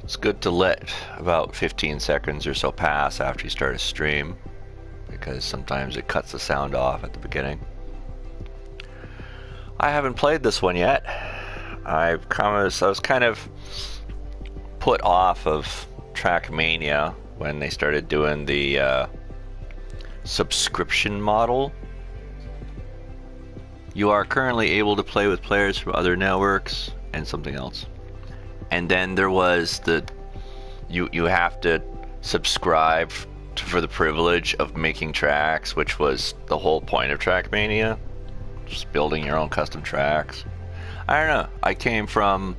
It's good to let about 15 seconds or so pass after you start a stream, because sometimes it cuts the sound off at the beginning. I haven't played this one yet. I was kind of put off of Trackmania when they started doing the subscription model. You are currently able to play with players from other networks and something else. And then there was you have to subscribe for the privilege of making tracks, which was the whole point of Trackmania. Just building your own custom tracks. I don't know. I came from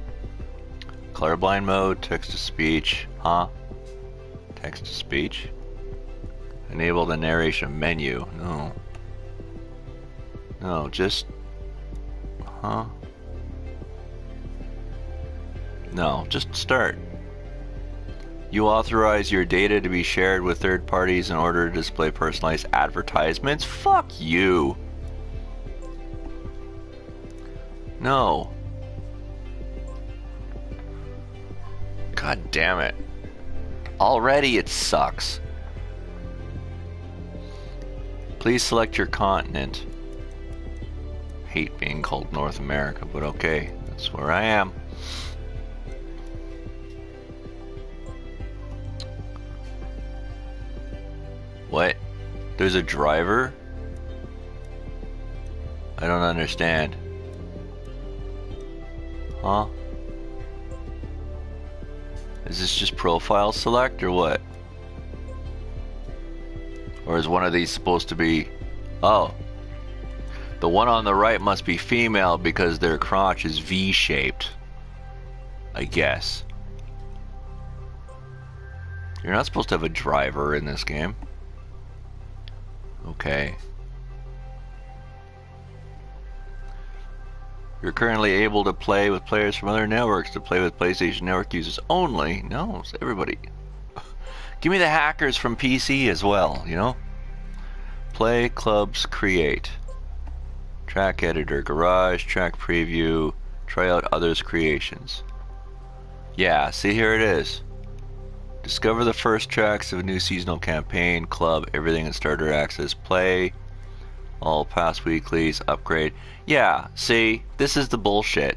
colorblind mode, text to speech, huh? Text to speech. Enable the narration menu. No. No, just huh? No, just start. You authorize your data to be shared with third parties in order to display personalized advertisements? Fuck you. No. God damn it. Already it sucks. Please select your continent. Hate being called North America, but okay, that's where I am. What? There's a driver? I don't understand. Huh? Is this just profile select or what? Or is one of these supposed to be... Oh. The one on the right must be female because their crotch is V-shaped. I guess. You're not supposed to have a driver in this game. Okay. You're currently able to play with players from other networks. To play with PlayStation Network users only. No, it's everybody. Give me the hackers from PC as well, you know? Play, clubs, create. Track editor, garage, track preview, try out others' creations. Yeah, see, here it is. Discover the first tracks of a new seasonal campaign, club, everything in starter access, play, all past weeklies, upgrade. Yeah, see, this is the bullshit.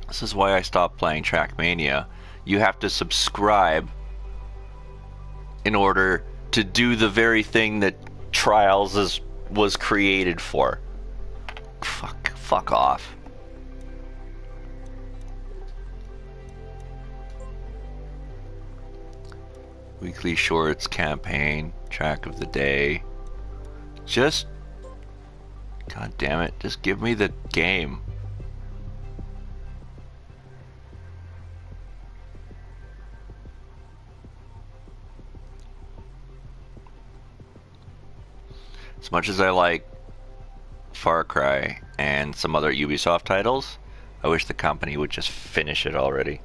This is why I stopped playing Trackmania. You have to subscribe in order to do the very thing that Trials was created for. Fuck off. Weekly shorts, campaign, track of the day. Just, god damn it, just give me the game. As much as I like Far Cry and some other Ubisoft titles, I wish the company would just finish it already.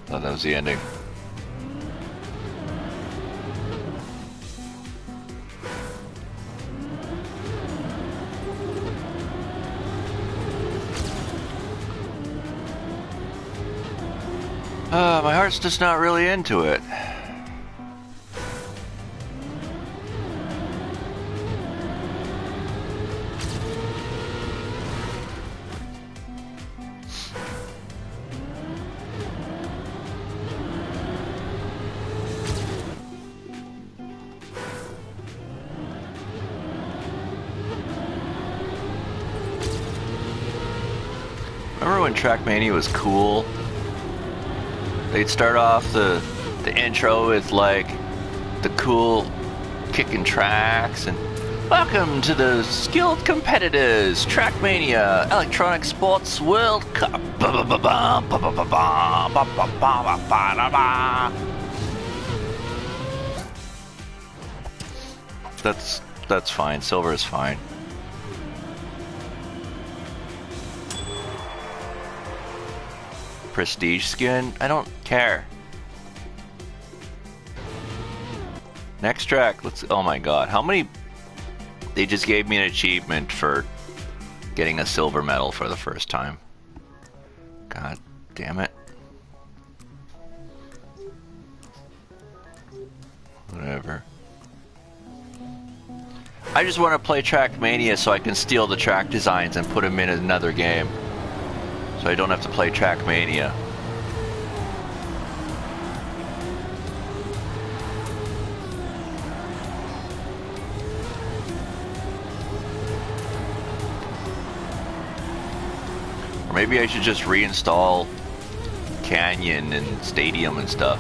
Thought that was the ending. My heart's just not really into it. Remember when Trackmania was cool? They'd start off the intro with like the cool kicking tracks and Welcome to the Skilled Competitors Trackmania Electronic Sports World Cup. That's fine. Silver is fine. Prestige skin? I don't care. Next track. Let's. Oh my god. How many? They just gave me an achievement for getting a silver medal for the first time. God damn it. Whatever. I just want to play Trackmania so I can steal the track designs and put them in another game. So I don't have to play Trackmania. Or maybe I should just reinstall Canyon and Stadium and stuff.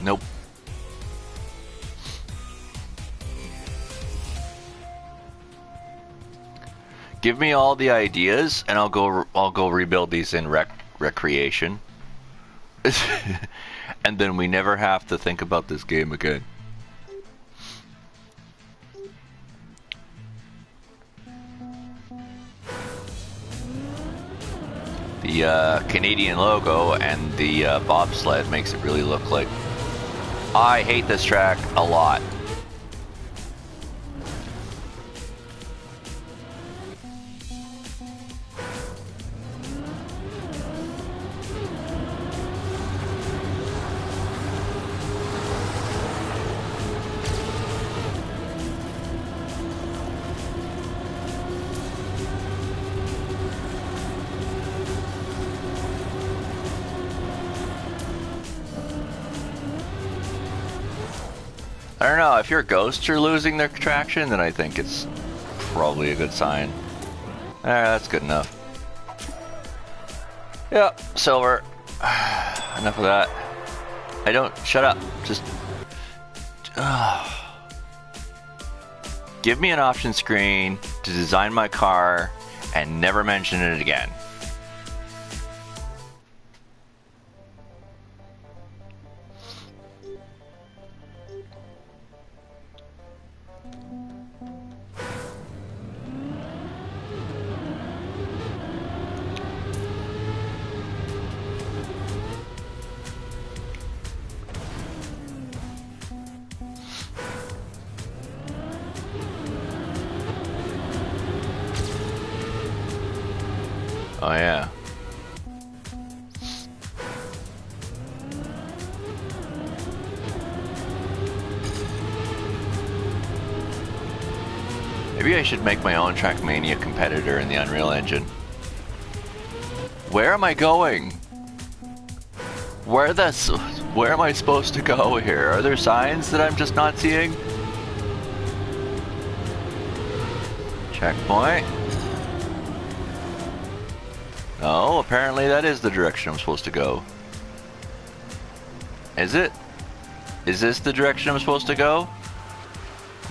Nope. Give me all the ideas, and I'll go rebuild these in recreation, and then we never have to think about this game again. The Canadian logo and the bobsled makes it really look like. I hate this track a lot. I don't know, if your ghosts are losing their traction, then I think it's probably a good sign. Alright, that's good enough. Yep, silver. Enough of that. I don't, shut up, just... Give me an option screen to design my car and never mention it again. Oh yeah. Maybe I should make my own Trackmania competitor in the Unreal Engine. Where am I going? Where am I supposed to go here? Are there signs that I'm just not seeing? Checkpoint. Oh, apparently that is the direction I'm supposed to go. Is it? Is this the direction I'm supposed to go?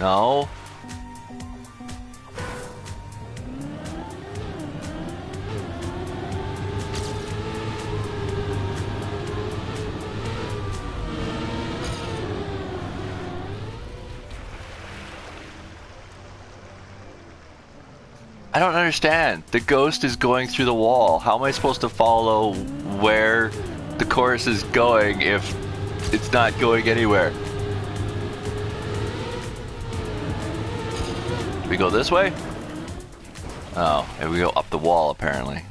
No. I don't understand. The ghost is going through the wall. How am I supposed to follow where the course is going if it's not going anywhere? Do we go this way? Oh, and we go up the wall apparently.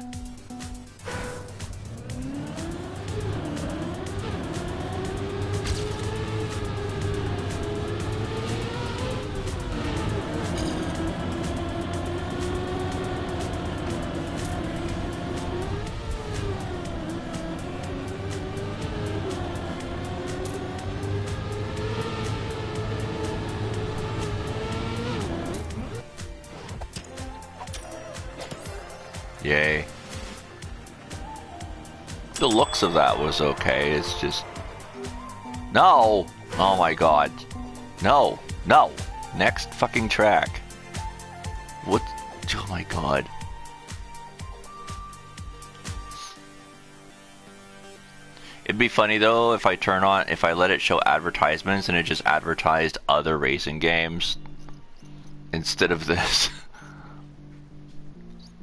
Yay. The looks of that was okay. It's just no. Oh my god. No. No. Next fucking track. What? Oh my god. It'd be funny though if I let it show advertisements and it just advertised other racing games instead of this.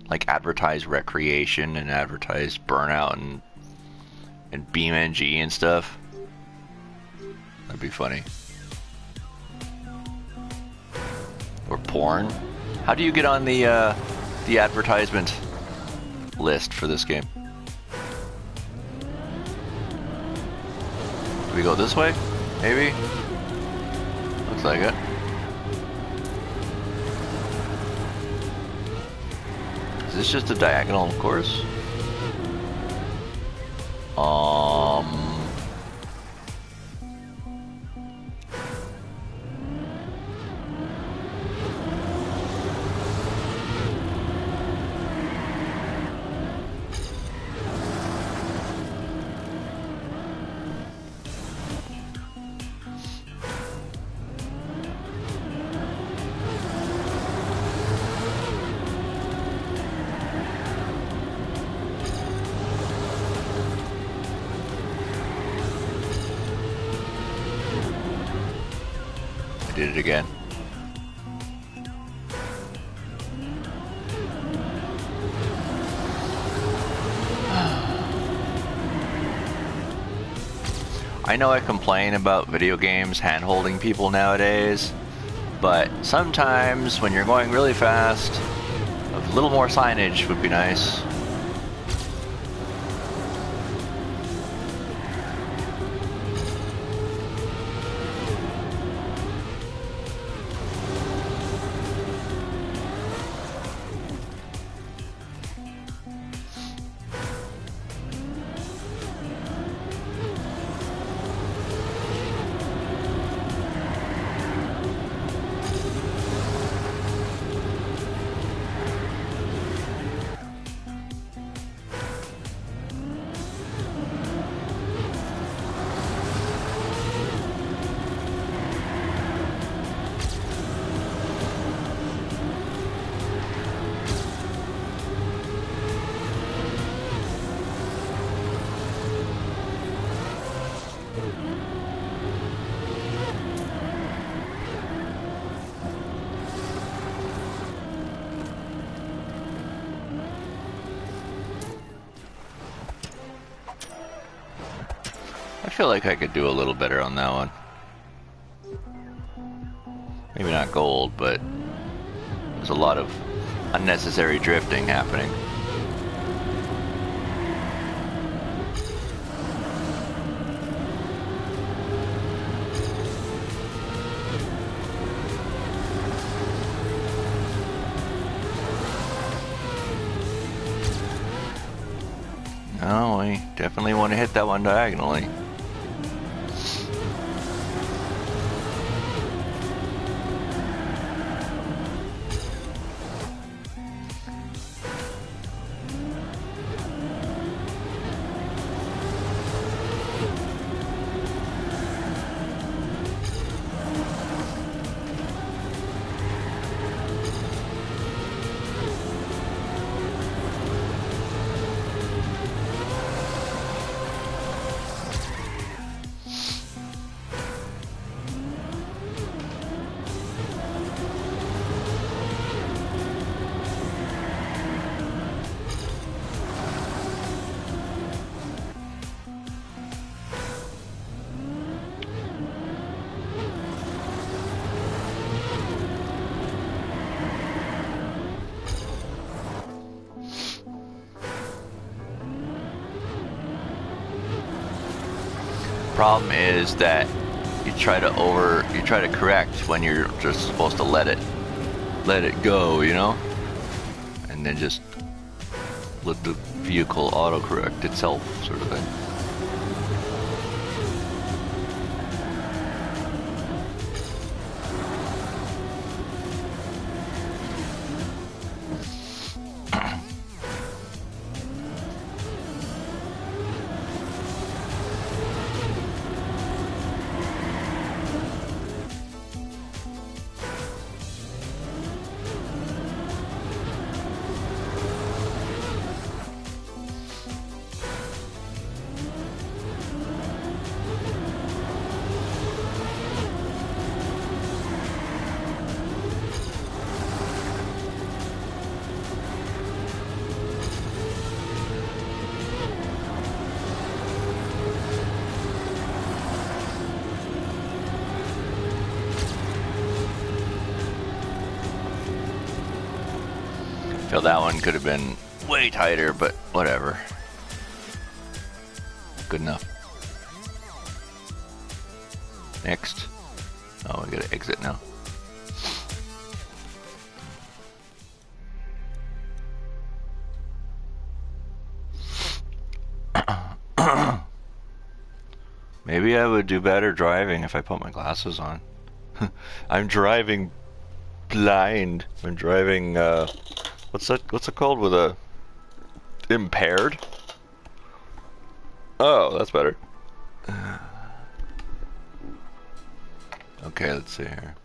Like advertise Recreation and advertise Burnout and BeamNG and stuff. That'd be funny. Or porn. How do you get on the advertisement list for this game? Do we go this way? Maybe? Looks like it. Is this just a diagonal course? Did it again. I know I complain about video games hand-holding people nowadays, but sometimes when you're going really fast, a little more signage would be nice. I feel like I could do a little better on that one. Maybe not gold, but there's a lot of unnecessary drifting happening. No, we definitely want to hit that one diagonally. Problem is that you try to correct when you're just supposed to let it go, you know, and then just let the vehicle autocorrect itself, sort of thing. Feel that one could have been way tighter, but whatever. Good enough. Next. Oh, we gotta exit now. Maybe I would do better driving if I put my glasses on. I'm driving blind. I'm driving, what's it called with a impaired? Oh, that's better. Okay, let's see here.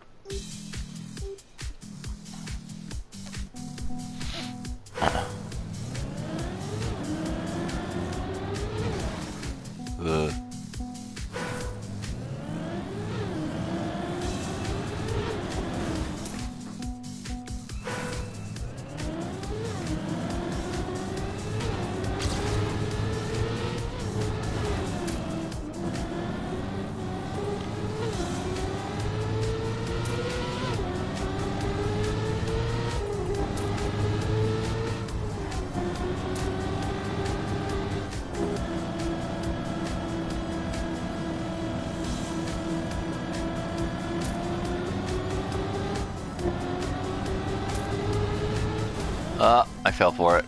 I fell for it.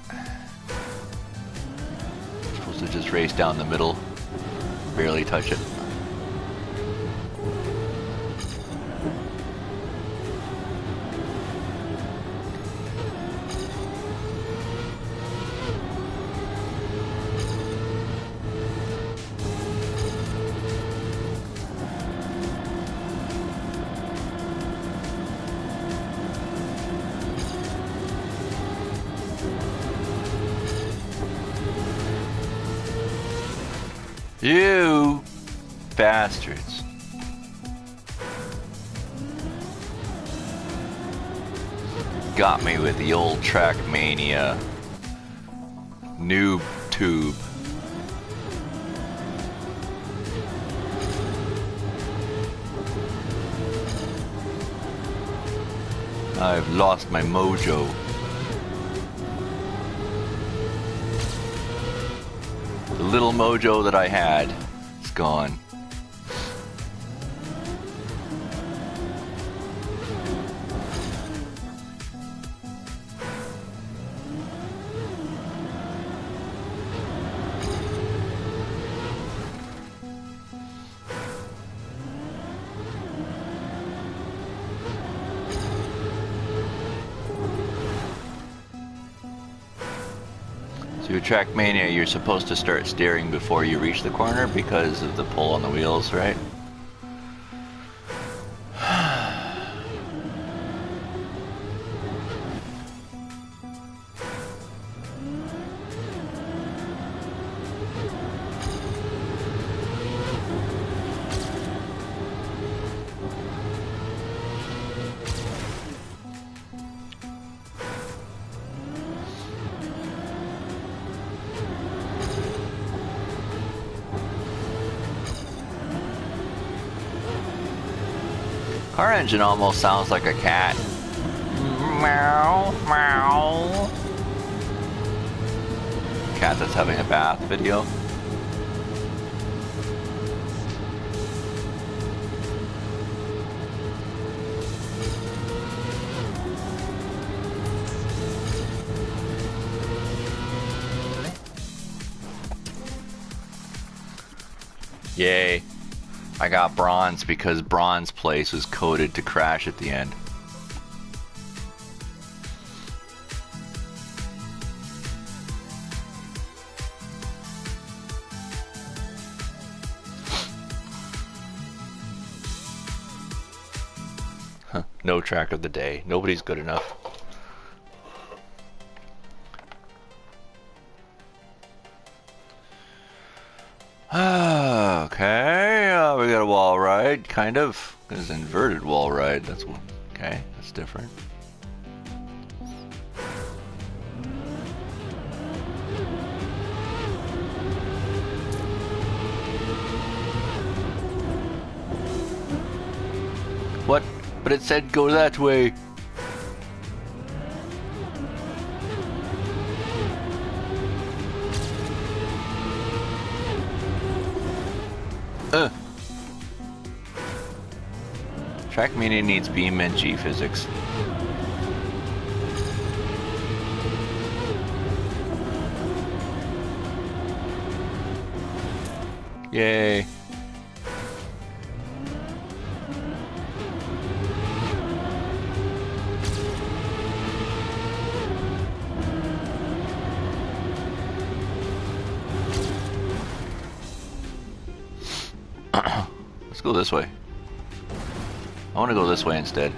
Supposed to just race down the middle, barely touch it. You bastards. Got me with the old Trackmania noob tube. I've lost my mojo. The little mojo that I had is gone. So with Trackmania, you're supposed to start steering before you reach the corner because of the pull on the wheels, right? Car engine almost sounds like a cat. Meow, meow. Cat that's having a bath video. Yay. I got bronze because bronze place was coded to crash at the end. Huh, no track of the day. Nobody's good enough. Okay, we got a wall ride, kind of. There's an inverted wall ride. That's one. Okay, that's different. What? But it said go that way. Trackmania needs beam and G physics. Yay. Let's go this way. I want to go this way instead.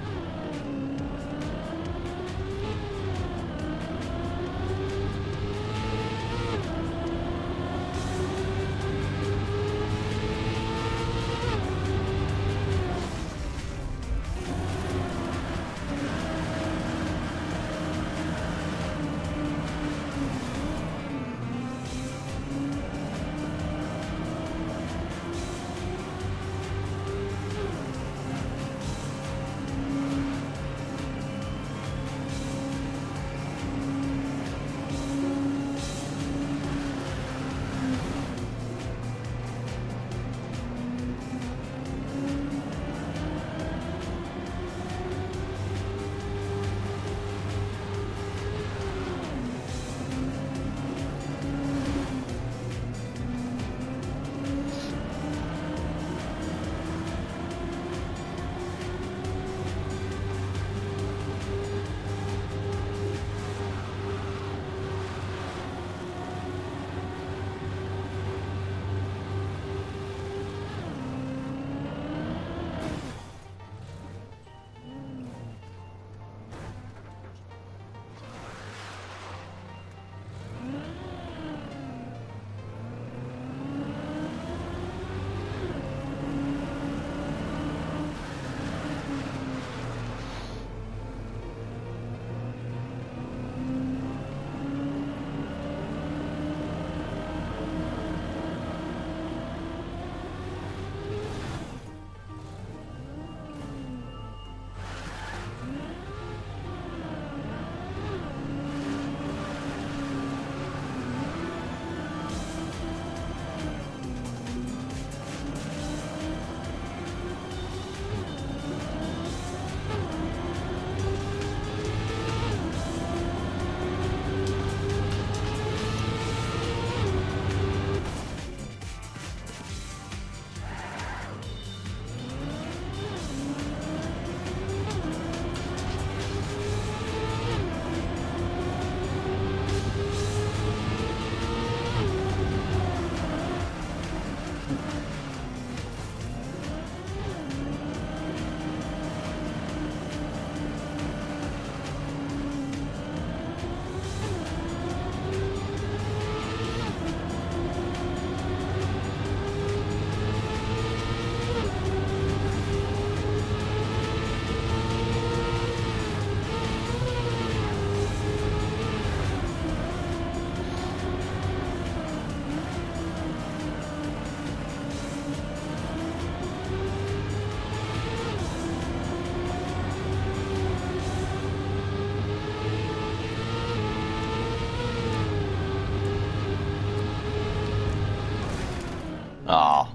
Oh,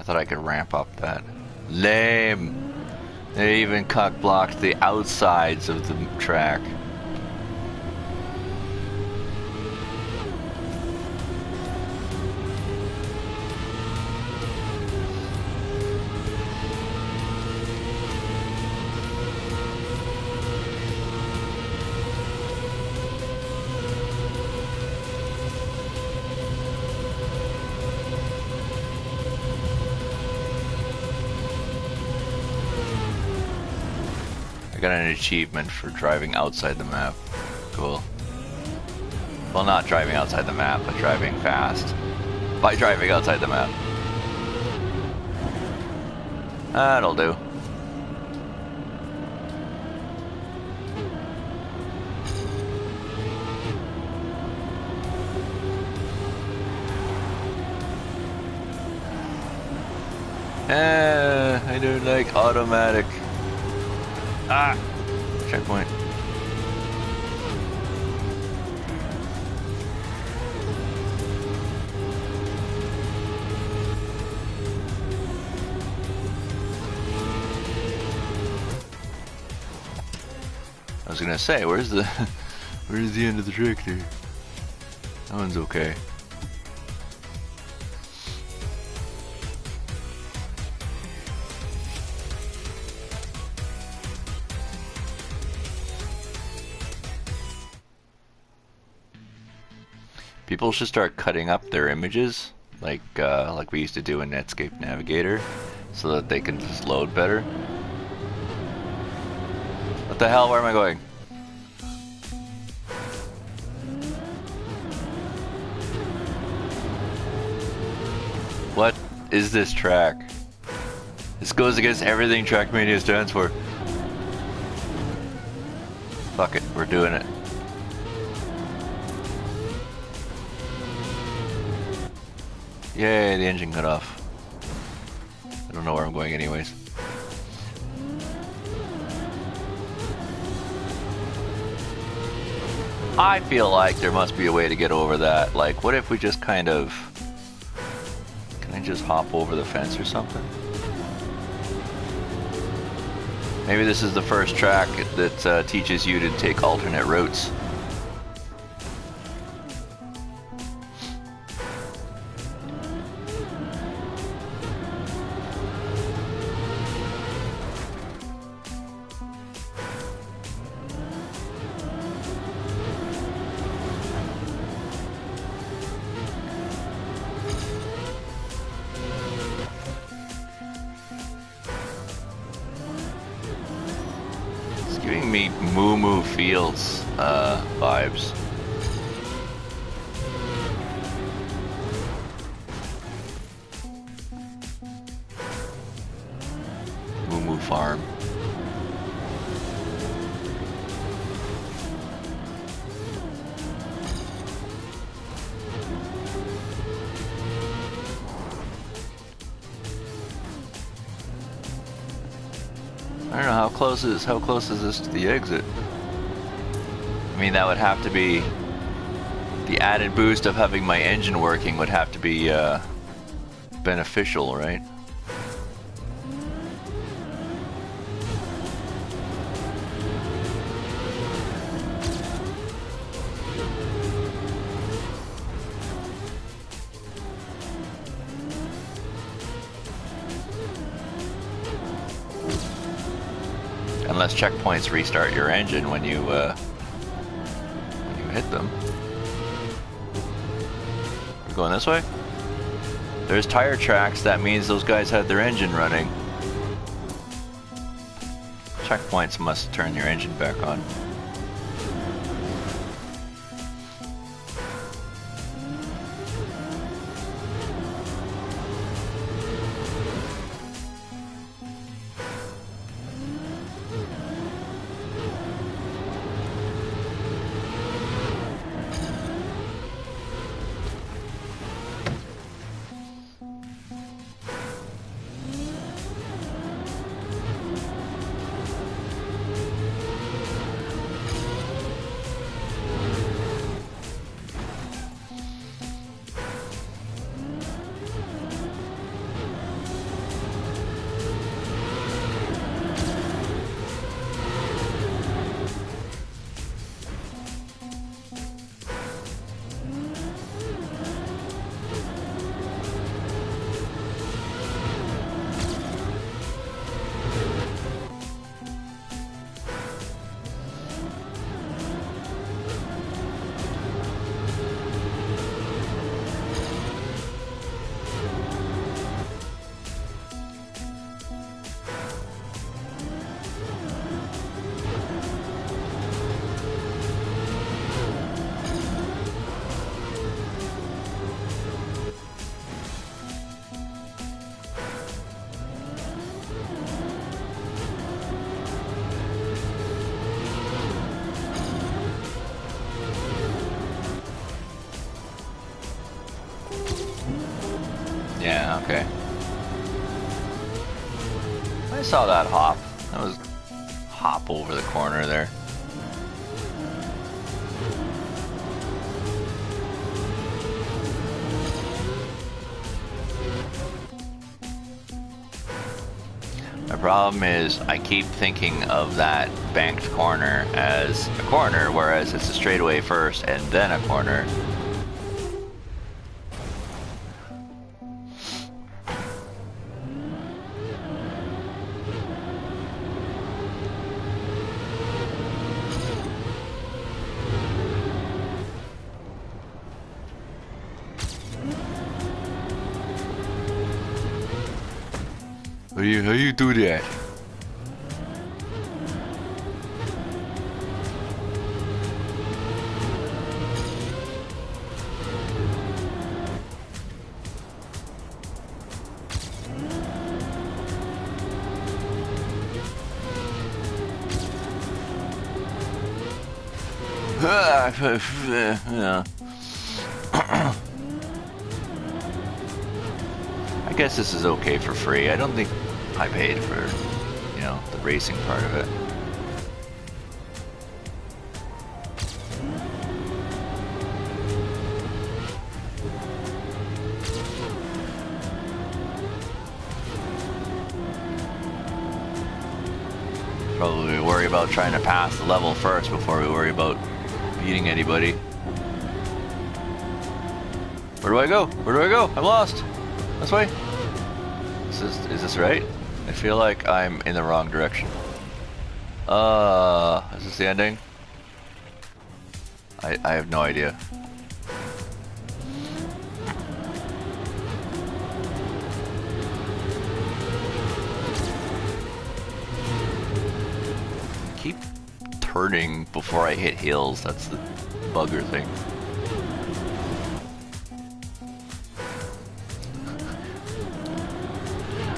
I thought I could ramp up that. Lame. They even cock blocked the outsides of the track. I got an achievement for driving outside the map. Cool. Well, not driving outside the map, but driving fast. By driving outside the map. That'll do. I don't like automatic. Ah! Checkpoint. I was gonna say, where's the where's the end of the track there? That one's okay. People should start cutting up their images, like we used to do in Netscape Navigator, so that they can just load better. What the hell? Where am I going? What is this track? This goes against everything Trackmania stands for. Fuck it, we're doing it. Yay, the engine cut off. I don't know where I'm going anyways. I feel like there must be a way to get over that. Like, what if we just kind of... Can I just hop over the fence or something? Maybe this is the first track that teaches you to take alternate routes. Giving me Moo Moo Fields vibes. Moo Moo Farm. I don't know how close is this to the exit? I mean, that would have to be the added boost of having my engine working would have to be beneficial, right? Unless checkpoints restart your engine when you hit them. We're going this way? There's tire tracks, that means those guys had their engine running. Checkpoints must turn your engine back on. Yeah, okay. I saw that hop. That was hop over the corner there. My problem is I keep thinking of that banked corner as a corner, whereas it's a straightaway first and then a corner. How you do that? Yeah. I guess this is okay for free. I don't think I paid for, you know, the racing part of it. Probably worry about trying to pass the level first before we worry about beating anybody. Where do I go? Where do I go? I'm lost. This way? Is this right? I feel like I'm in the wrong direction. Is this the ending? I have no idea. Keep turning before I hit hills. That's the bugger thing.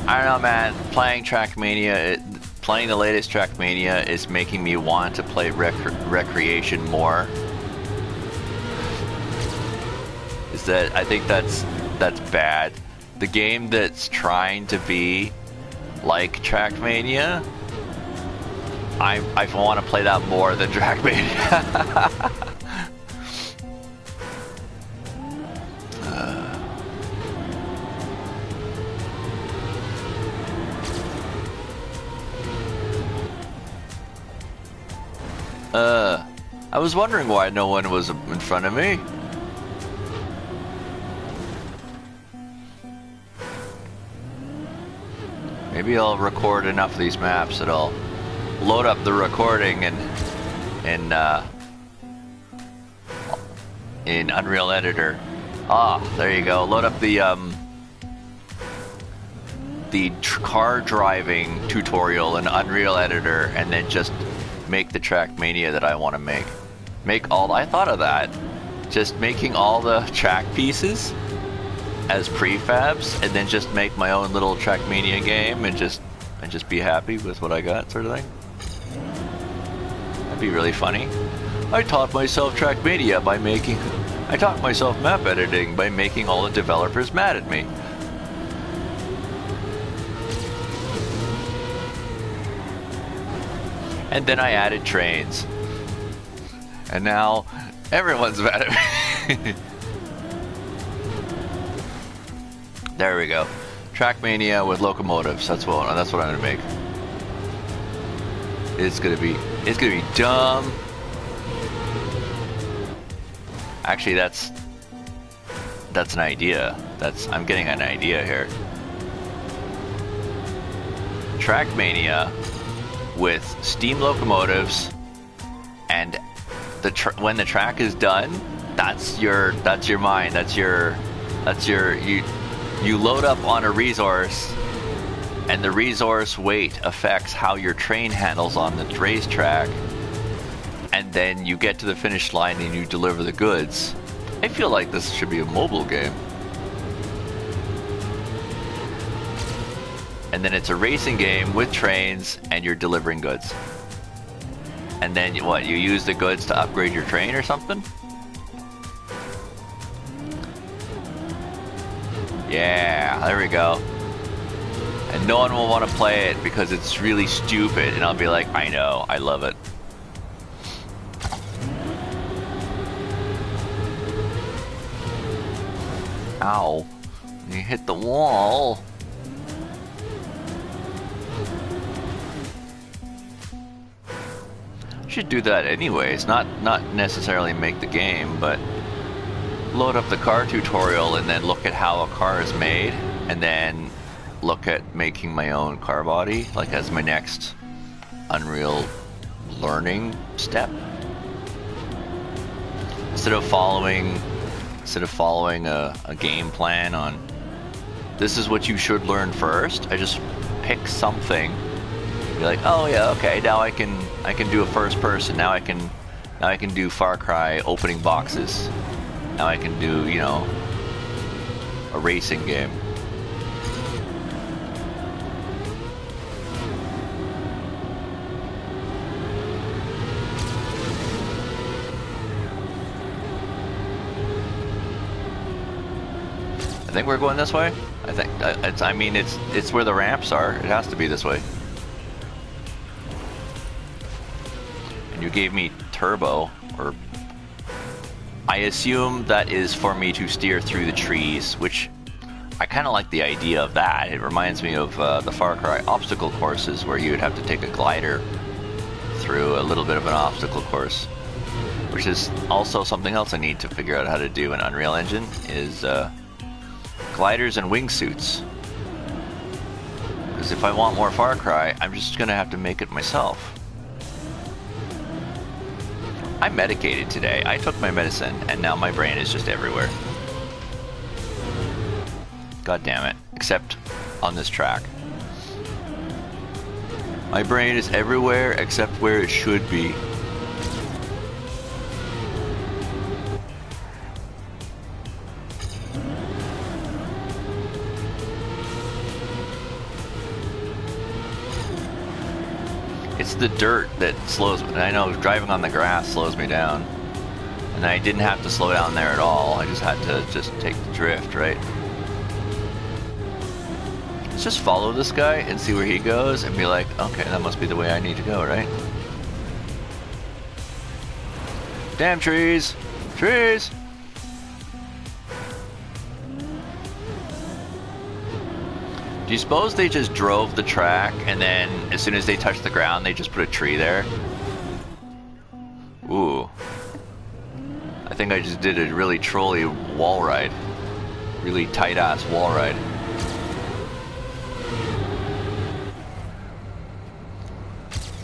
I don't know, man. Playing Trackmania, playing the latest Trackmania is making me want to play Recreation more. Is that I think that's bad. The game that's trying to be like Trackmania, I want to play that more than Trackmania. I was wondering why no one was in front of me. Maybe I'll record enough of these maps that I'll load up the recording and in Unreal Editor. Ah, there you go. Load up the car driving tutorial in Unreal Editor, and then just make the Trackmania that I want to make. I thought of that. Just making all the track pieces as prefabs, and then just make my own little Trackmania game, and just be happy with what I got, sort of thing. That'd be really funny. I taught myself Trackmania by making. I taught myself map editing by making all the developers mad at me. And then I added trains. And now everyone's mad at me. There we go. Trackmania with locomotives. That's what I'm gonna make. It's gonna be dumb. Actually, that's an idea. I'm getting an idea here. Trackmania with steam locomotives, and when the track is done, that's your mine. You load up on a resource, and the resource weight affects how your train handles on the racetrack, and then you get to the finish line and you deliver the goods. I feel like this should be a mobile game. And then it's a racing game with trains, and you're delivering goods. And then what? You use the goods to upgrade your train or something? Yeah, there we go. And no one will want to play it because it's really stupid, and I'll be like, I know, I love it. Ow. You hit the wall. Should do that anyways. Not necessarily make the game, but load up the car tutorial and then look at how a car is made, and then look at making my own car body, like as my next Unreal learning step. Instead of following a game plan on this is what you should learn first, I just pick something. Be like, oh yeah, okay, now I can do a first person. Now I can do Far Cry opening boxes. Now I can do, you know, a racing game. I think we're going this way. I think I mean it's where the ramps are. It has to be this way. And you gave me turbo, or I assume that is for me to steer through the trees, which I kind of like the idea of that. It reminds me of the Far Cry obstacle courses, where you would have to take a glider through a little bit of an obstacle course, which is also something else I need to figure out how to do in Unreal Engine, is gliders and wingsuits. Because if I want more Far Cry, I'm just gonna have to make it myself. I'm medicated today. I took my medicine and now my brain is just everywhere. God damn it. Except on this track. My brain is everywhere except where it should be. It's the dirt that slows me. I know driving on the grass slows me down. And I didn't have to slow down there at all. I just had to take the drift, right? Let's just follow this guy and see where he goes and be like, okay, that must be the way I need to go, right? Damn trees! Trees! Do you suppose they just drove the track and then as soon as they touched the ground they just put a tree there? Ooh. I think I just did a really trolly wall ride. Really tight ass wall ride.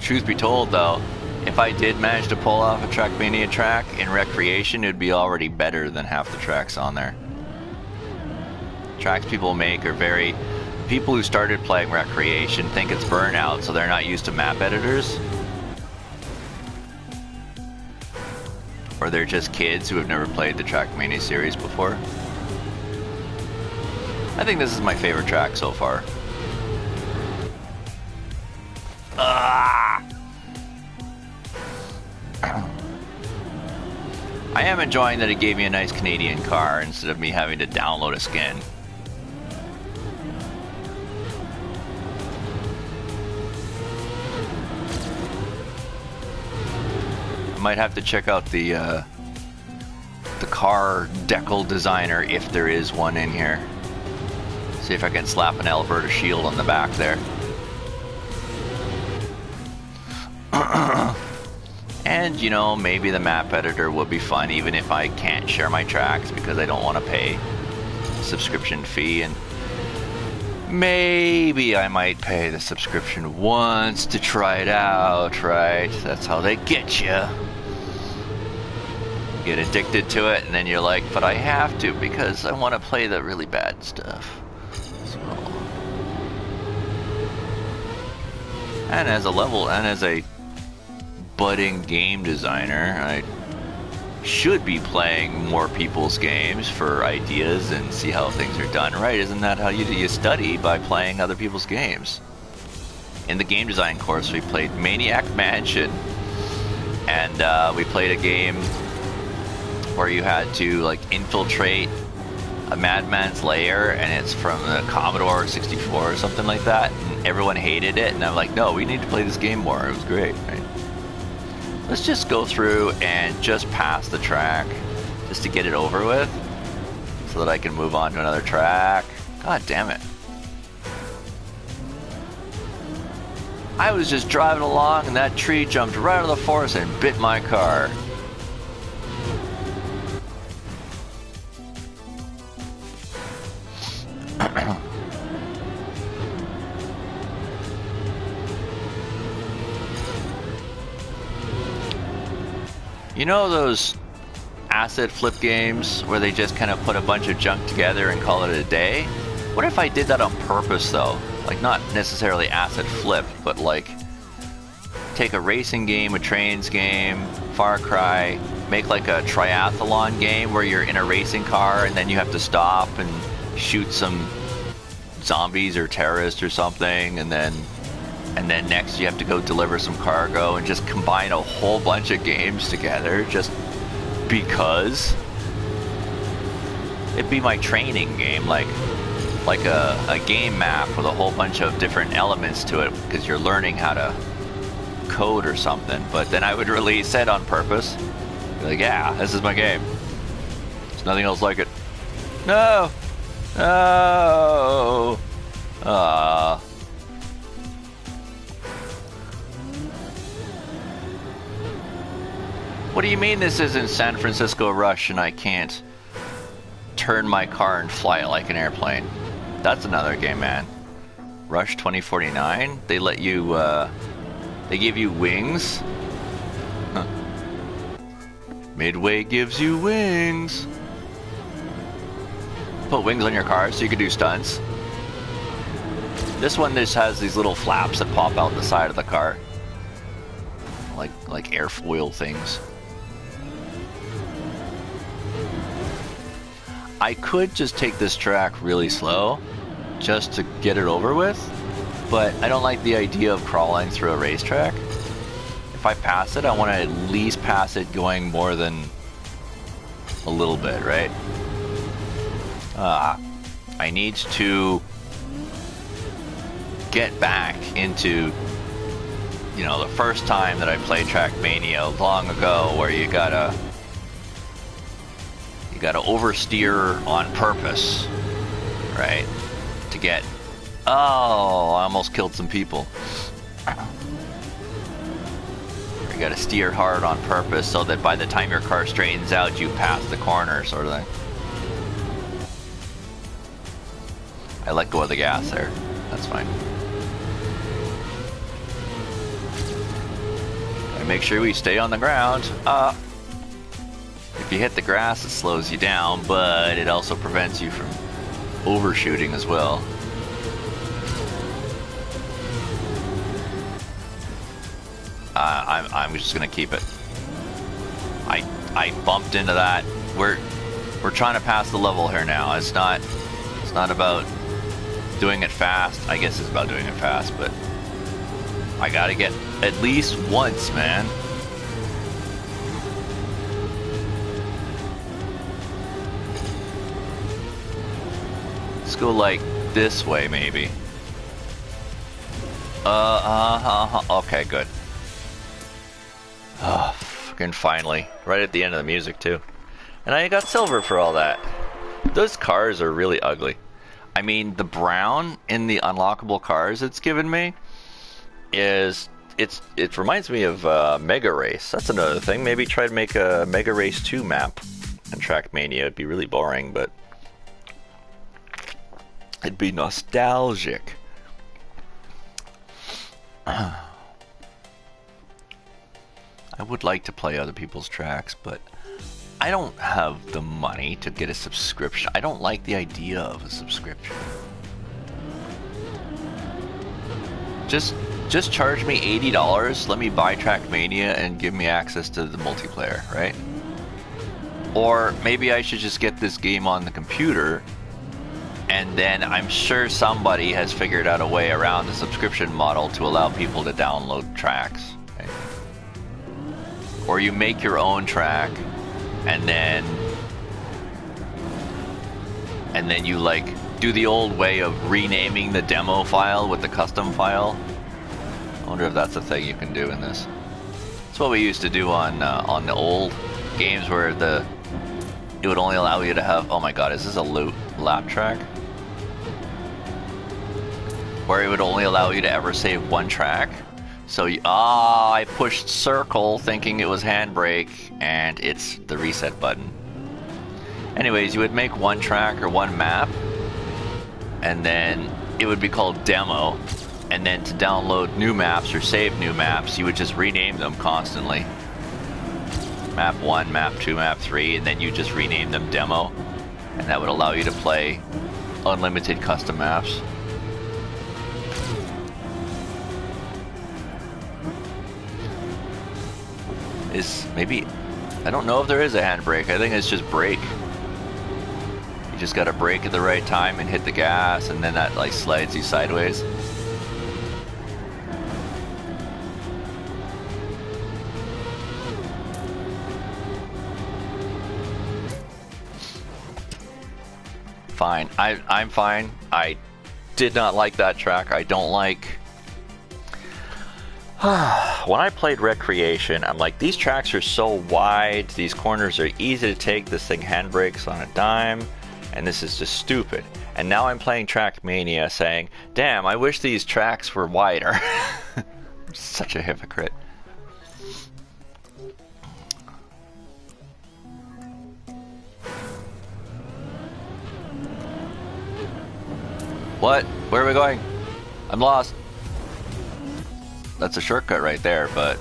Truth be told though, if I did manage to pull off a Trackmania track in Recreation, it would be already better than half the tracks on there. Tracks people make are very... People who started playing Recreation think it's Burnout, so they're not used to map editors. Or they're just kids who have never played the Trackmania series before. I think this is my favorite track so far. Ah! I am enjoying that it gave me a nice Canadian car instead of me having to download a skin. I might have to check out the car decal designer if there is one in here. See if I can slap an Alberta shield on the back there. And you know, maybe the map editor would be fun even if I can't share my tracks because I don't want to pay a subscription fee, and maybe I might pay the subscription once to try it out, right? That's how they get you. Get addicted to it and then you're like, but I have to because I want to play the really bad stuff. So. And as a budding game designer, I should be playing more people's games for ideas and see how things are done right. Isn't that how you study? By playing other people's games. In the game design course we played Maniac Mansion, and we played a game where you had to like infiltrate a madman's lair, and it's from the Commodore 64 or something like that, and everyone hated it, and I'm like, no, we need to play this game more. It was great, right? Let's just go through and just pass the track just to get it over with so that I can move on to another track. God damn it. I was just driving along and that tree jumped right out of the forest and bit my car. You know those asset flip games where they just kind of put a bunch of junk together and call it a day? What if I did that on purpose though? Like not necessarily asset flip, but like take a racing game, a trains game, Far Cry, make like a triathlon game where you're in a racing car and then you have to stop and shoot some zombies or terrorists or something, and then next you have to go deliver some cargo, and just combine a whole bunch of games together just because. It'd be my training game, like a game map with a whole bunch of different elements to it, because you're learning how to code or something. But then I would release it on purpose. Be like, yeah, this is my game. There's nothing else like it. No! No! What do you mean this isn't San Francisco Rush and I can't turn my car and fly it like an airplane? That's another game, man. Rush 2049? They let you, they give you wings? Huh. Midway gives you wings. Put wings on your car so you can do stunts. This one just has these little flaps that pop out the side of the car. Like airfoil things. I could just take this track really slow just to get it over with, but I don't like the idea of crawling through a racetrack. If I pass it, I want to at least pass it going more than a little bit, right? I need to get back into, you know, the first time that I played Trackmania long ago, where you gotta oversteer on purpose, right? To get, oh, I almost killed some people. You gotta steer hard on purpose so that by the time your car straightens out, you pass the corner, sort of thing. I let go of the gas there. That's fine. Gotta make sure we stay on the ground. If you hit the grass, it slows you down, but it also prevents you from overshooting as well. I'm just gonna keep it. I bumped into that. We're trying to pass the level here now. It's not about doing it fast. I guess it's about doing it fast, but I gotta get at least once, man. Let's go like this way, maybe. Okay, good. Oh, fucking finally. Right at the end of the music, too. And I got silver for all that. Those cars are really ugly. I mean, the brown in the unlockable cars it's given me is... It reminds me of Mega Race. That's another thing. Maybe try to make a Mega Race 2 map in Trackmania. It'd be really boring, but... it'd be nostalgic. I would like to play other people's tracks, but I don't have the money to get a subscription. I don't like the idea of a subscription. Just charge me $80, let me buy Trackmania and give me access to the multiplayer, right? Or maybe I should just get this game on the computer, and then I'm sure somebody has figured out a way around the subscription model to allow people to download tracks. Right? Or you make your own track, and then you like do the old way of renaming the demo file with the custom file. I wonder if that's a thing you can do in this. It's what we used to do on the old games where it would only allow you to have. Oh my god, is this a lap track? where it would only allow you to ever save one track. So I pushed circle thinking it was handbrake, and it's the reset button. Anyways, you would make one track or one map, and then it would be called demo. And then to download new maps or save new maps, you would just rename them constantly. Map 1, map 2, map 3, and then you just rename them demo. And that would allow you to play unlimited custom maps. I don't know if there is a handbrake. I think it's just brake. You just gotta brake at the right time and hit the gas, and then that like slides you sideways. Fine. I'm fine. I did not like that track. I don't like... When I played Recreation, I'm like, these tracks are so wide, these corners are easy to take, this thing handbrakes on a dime, and this is just stupid. And now I'm playing Trackmania saying, damn, I wish these tracks were wider. I'm such a hypocrite. What? Where are we going? I'm lost. That's a shortcut right there, but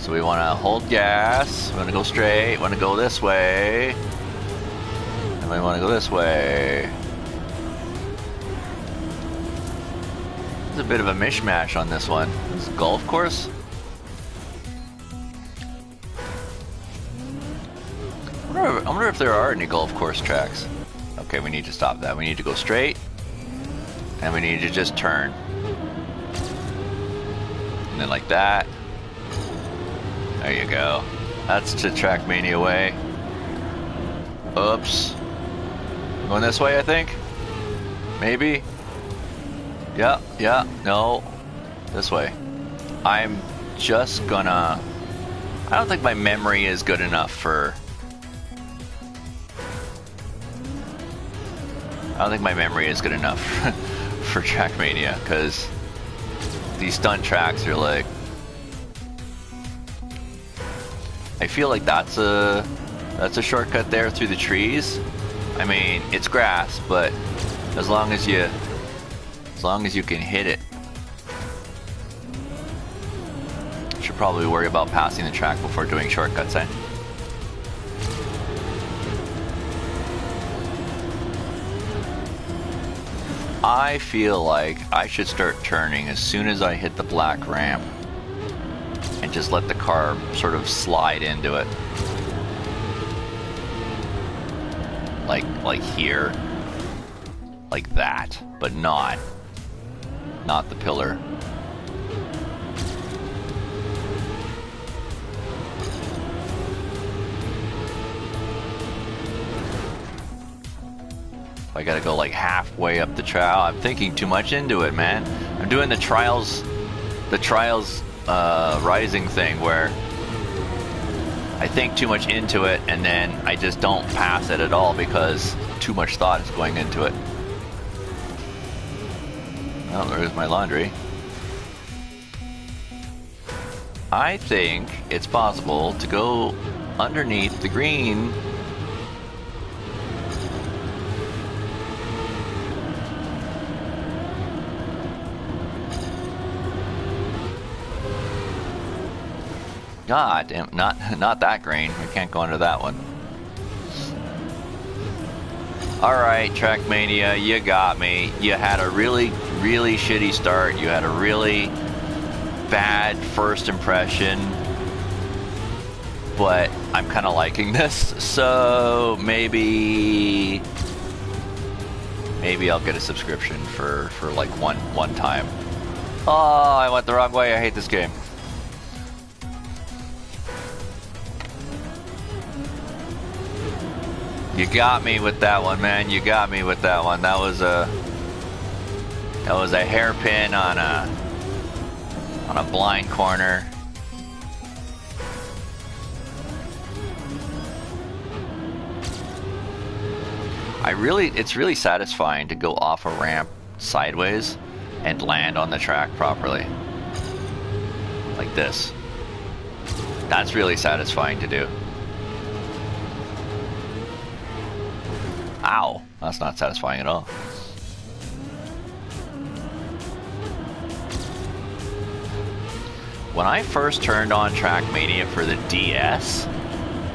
so we want to hold gas, we want to go straight, want to go this way, and we want to go this way. There's a bit of a mishmash on this one. This is a golf course? I wonder if there are any golf course tracks. Okay, we need to stop that. We need to go straight, and we need to just turn. And then like that. There you go. That's to Trackmania way. Oops. Going this way, I think? Maybe? Yeah, no. This way. I'm just gonna... I don't think my memory is good enough for... I don't think my memory is good enough for Trackmania, because these stunt tracks are like... I feel like that's a shortcut there through the trees. I mean, it's grass, but as long as you can hit it. Should probably worry about passing the track before doing shortcuts, eh? I feel like I should start turning as soon as I hit the black ramp and just let the car sort of slide into it. Like here. Like that, but not the pillar. I gotta go like halfway up the trail. I'm thinking too much into it, man. I'm doing the trials rising thing where I think too much into it and then I just don't pass it at all because too much thought is going into it. Oh, there's my laundry. I think it's possible to go underneath the green. God damn, not that green. We can't go under that one. Alright, Trackmania, you got me. You had a really shitty start. You had a really bad first impression. But I'm kind of liking this, so maybe I'll get a subscription for like one time. Oh, I went the wrong way. I hate this game. You got me with that one, man. You got me with that one. That was a hairpin on a blind corner. It's really satisfying to go off a ramp sideways and land on the track properly. Like this. That's really satisfying to do. Ow, that's not satisfying at all. When I first turned on Trackmania for the DS,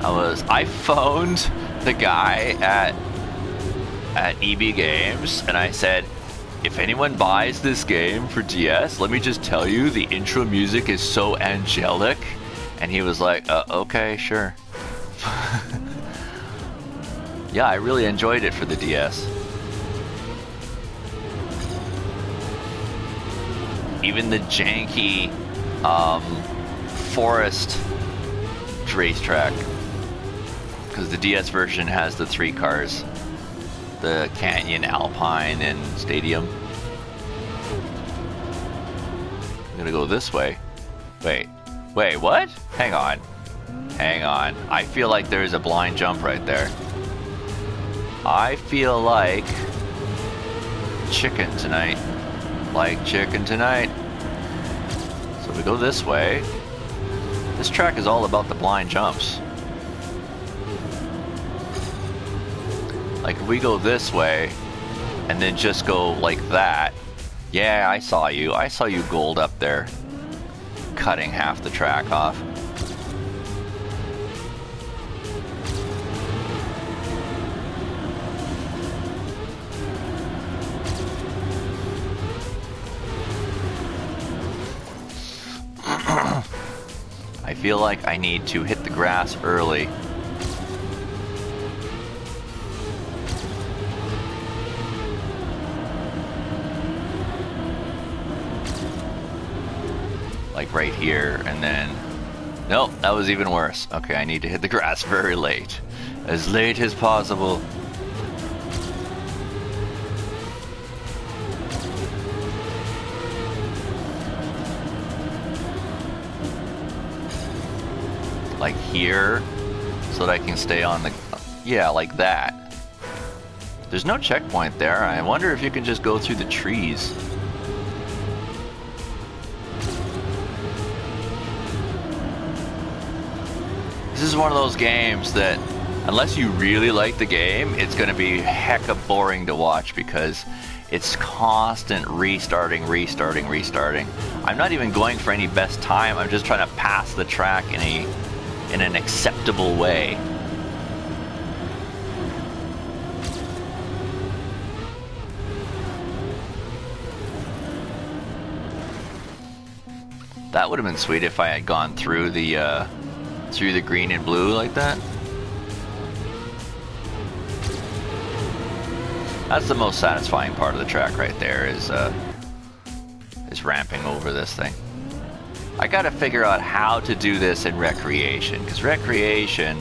I phoned the guy at EB Games and I said, if anyone buys this game for DS, let me just tell you, the intro music is so angelic. And he was like, okay, sure. Yeah, I really enjoyed it for the DS. Even the janky forest racetrack, because the DS version has the 3 cars, the Canyon, Alpine, and Stadium. I'm gonna go this way. Wait, what? Hang on. I feel like there's a blind jump right there. I feel like chicken tonight. Like chicken tonight. So we go this way. This track is all about the blind jumps. Like if we go this way and then just go like that. Yeah, I saw you. I saw you gold up there, cutting half the track off. I feel like I need to hit the grass early. Like right here, and then... Nope, that was even worse. Okay, I need to hit the grass very late. As late as possible. Like here, so that I can stay on the... Yeah, like that. There's no checkpoint there. I wonder if you can just go through the trees. This is one of those games that, unless you really like the game, it's going to be hecka boring to watch because it's constant restarting. I'm not even going for any best time. I'm just trying to pass the track in an acceptable way. That would have been sweet if I had gone through the green and blue like that. That's the most satisfying part of the track right there, is ramping over this thing. I gotta figure out how to do this in recreation, because recreation,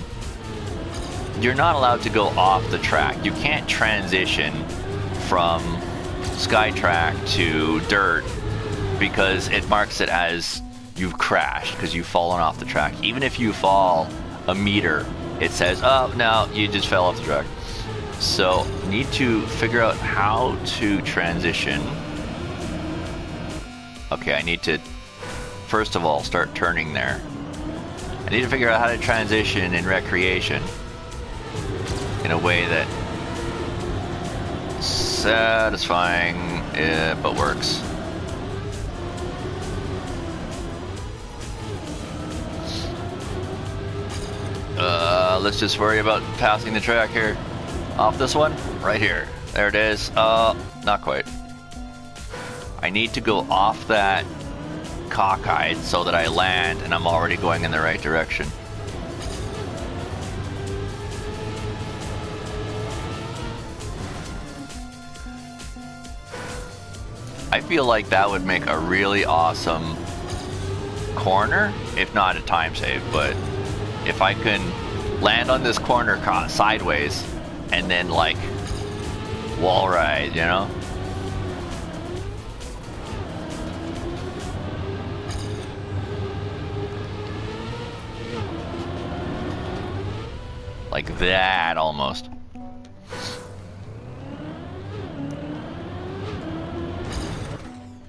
you're not allowed to go off the track. You can't transition from SkyTrack to dirt because it marks it as you've crashed because you've fallen off the track. Even if you fall a meter, it says, oh, no, you just fell off the track. So, need to figure out how to transition. Okay, I need to, first of all, start turning there. I need to figure out how to transition in recreation in a way that satisfying, but works. Let's just worry about passing the track here. Off this one? Right here. There it is. Not quite. I need to go off that cockeyed so that I land and I'm already going in the right direction. I feel like that would make a really awesome corner, if not a time save, but if I can land on this corner sideways and then like wall ride, you know? Like that almost.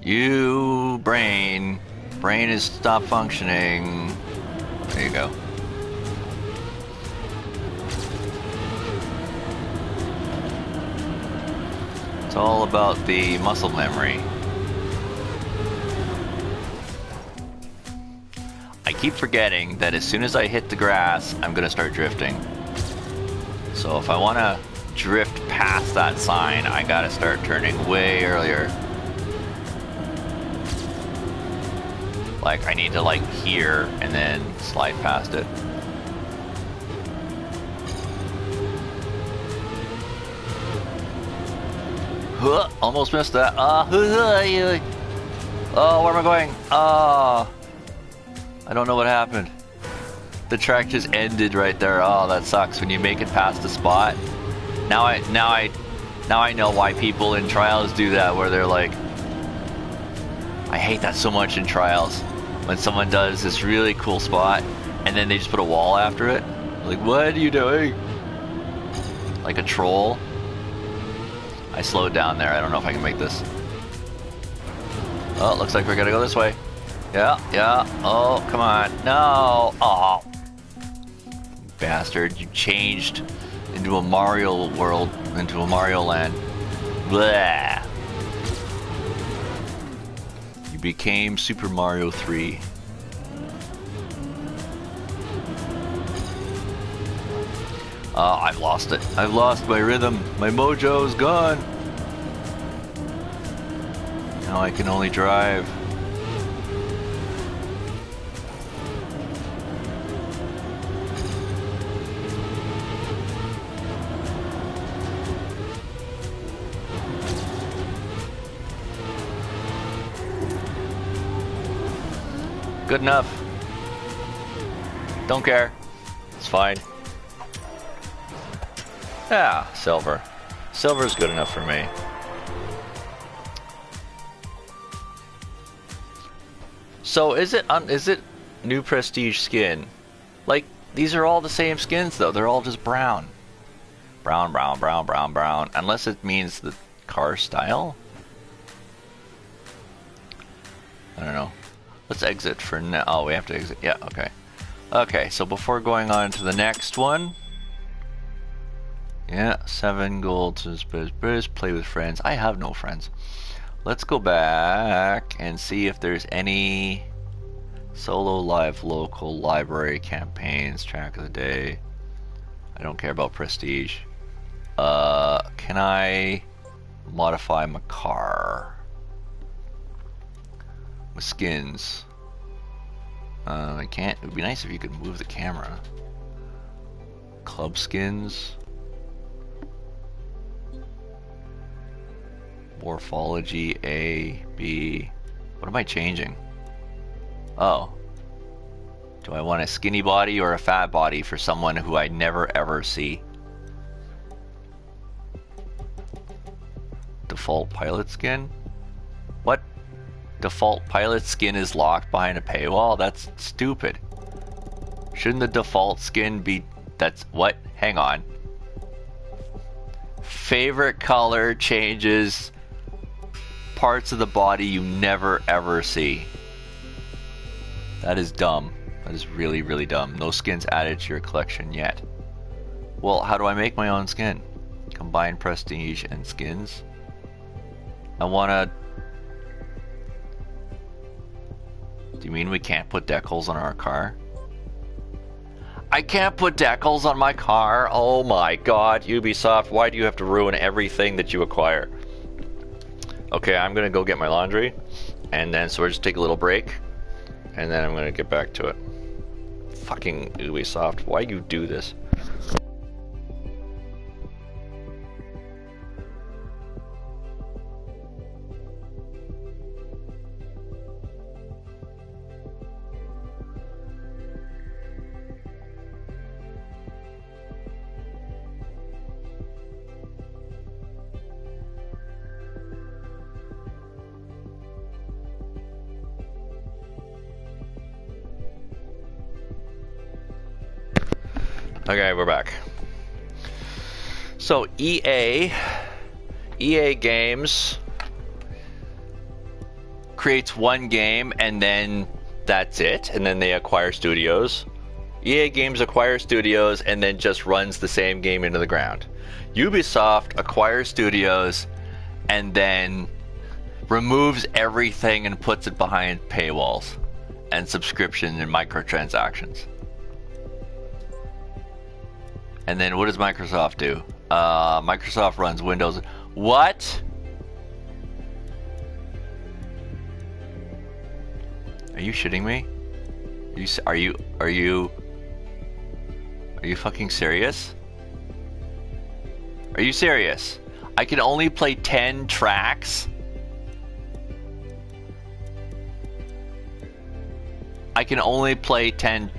You, brain. Brain is stopped functioning. There you go. It's all about the muscle memory. I keep forgetting that as soon as I hit the grass, I'm gonna start drifting. So if I wanna drift past that sign, I gotta start turning way earlier. Like, I need to, like, here and then slide past it. Huh, almost missed that. Oh, where am I going? Oh, I don't know what happened. The track just ended right there. Oh, that sucks. When you make it past the spot. Now I know why people in trials do that, where they're like, I hate that so much in trials. When someone does this really cool spot and then they just put a wall after it. Like, what are you doing? Like a troll. I slowed down there. I don't know if I can make this. Oh, looks like we're gonna go this way. Yeah, yeah. Oh, come on. No. Oh. Bastard, you changed into a Mario world, into a Mario land. Blah. You became Super Mario 3. I've lost it. I've lost my rhythm. My mojo's gone. Now I can only drive. Good enough. Don't care. It's fine. Yeah, silver. Silver's good enough for me. So is it new prestige skin? Like, these are all the same skins though. They're all just brown. Brown, brown, brown, brown, brown. Unless it means the car style. I don't know. Let's exit for now. Oh, we have to exit. Yeah, okay. Okay, so before going on to the next one. Yeah, 7 gold to play with friends. I have no friends. Let's go back and see if there's any solo live local library campaigns, track of the day. I don't care about prestige. Can I modify my car with skins? I can't. It would be nice if you could move the camera. Club skins. Morphology A, B. What am I changing? Oh. Do I want a skinny body or a fat body for someone who I never ever see? Default pilot skin? What? Default pilot skin is locked behind a paywall? That's stupid. Shouldn't the default skin be... That's... What? Hang on. Favorite color changes parts of the body you never ever see. That is dumb. That is really, really dumb. No skins added to your collection yet. Well, how do I make my own skin? Combine prestige and skins. I wanna... Do you mean we can't put decals on our car? I can't put decals on my car? Oh my god, Ubisoft, why do you have to ruin everything that you acquire? Okay, I'm gonna go get my laundry, and then so we'll just take a little break, and then I'm gonna get back to it. Fucking Ubisoft, why you do this? Okay, we're back. So EA Games creates one game and then that's it, and then they acquire studios. EA Games acquires studios and then just runs the same game into the ground. Ubisoft acquires studios and then removes everything and puts it behind paywalls and subscription and microtransactions. And then what does Microsoft do? Microsoft runs Windows. What? Are you shitting me? Are you fucking serious? Are you serious? I can only play 10 tracks? I can only play 10.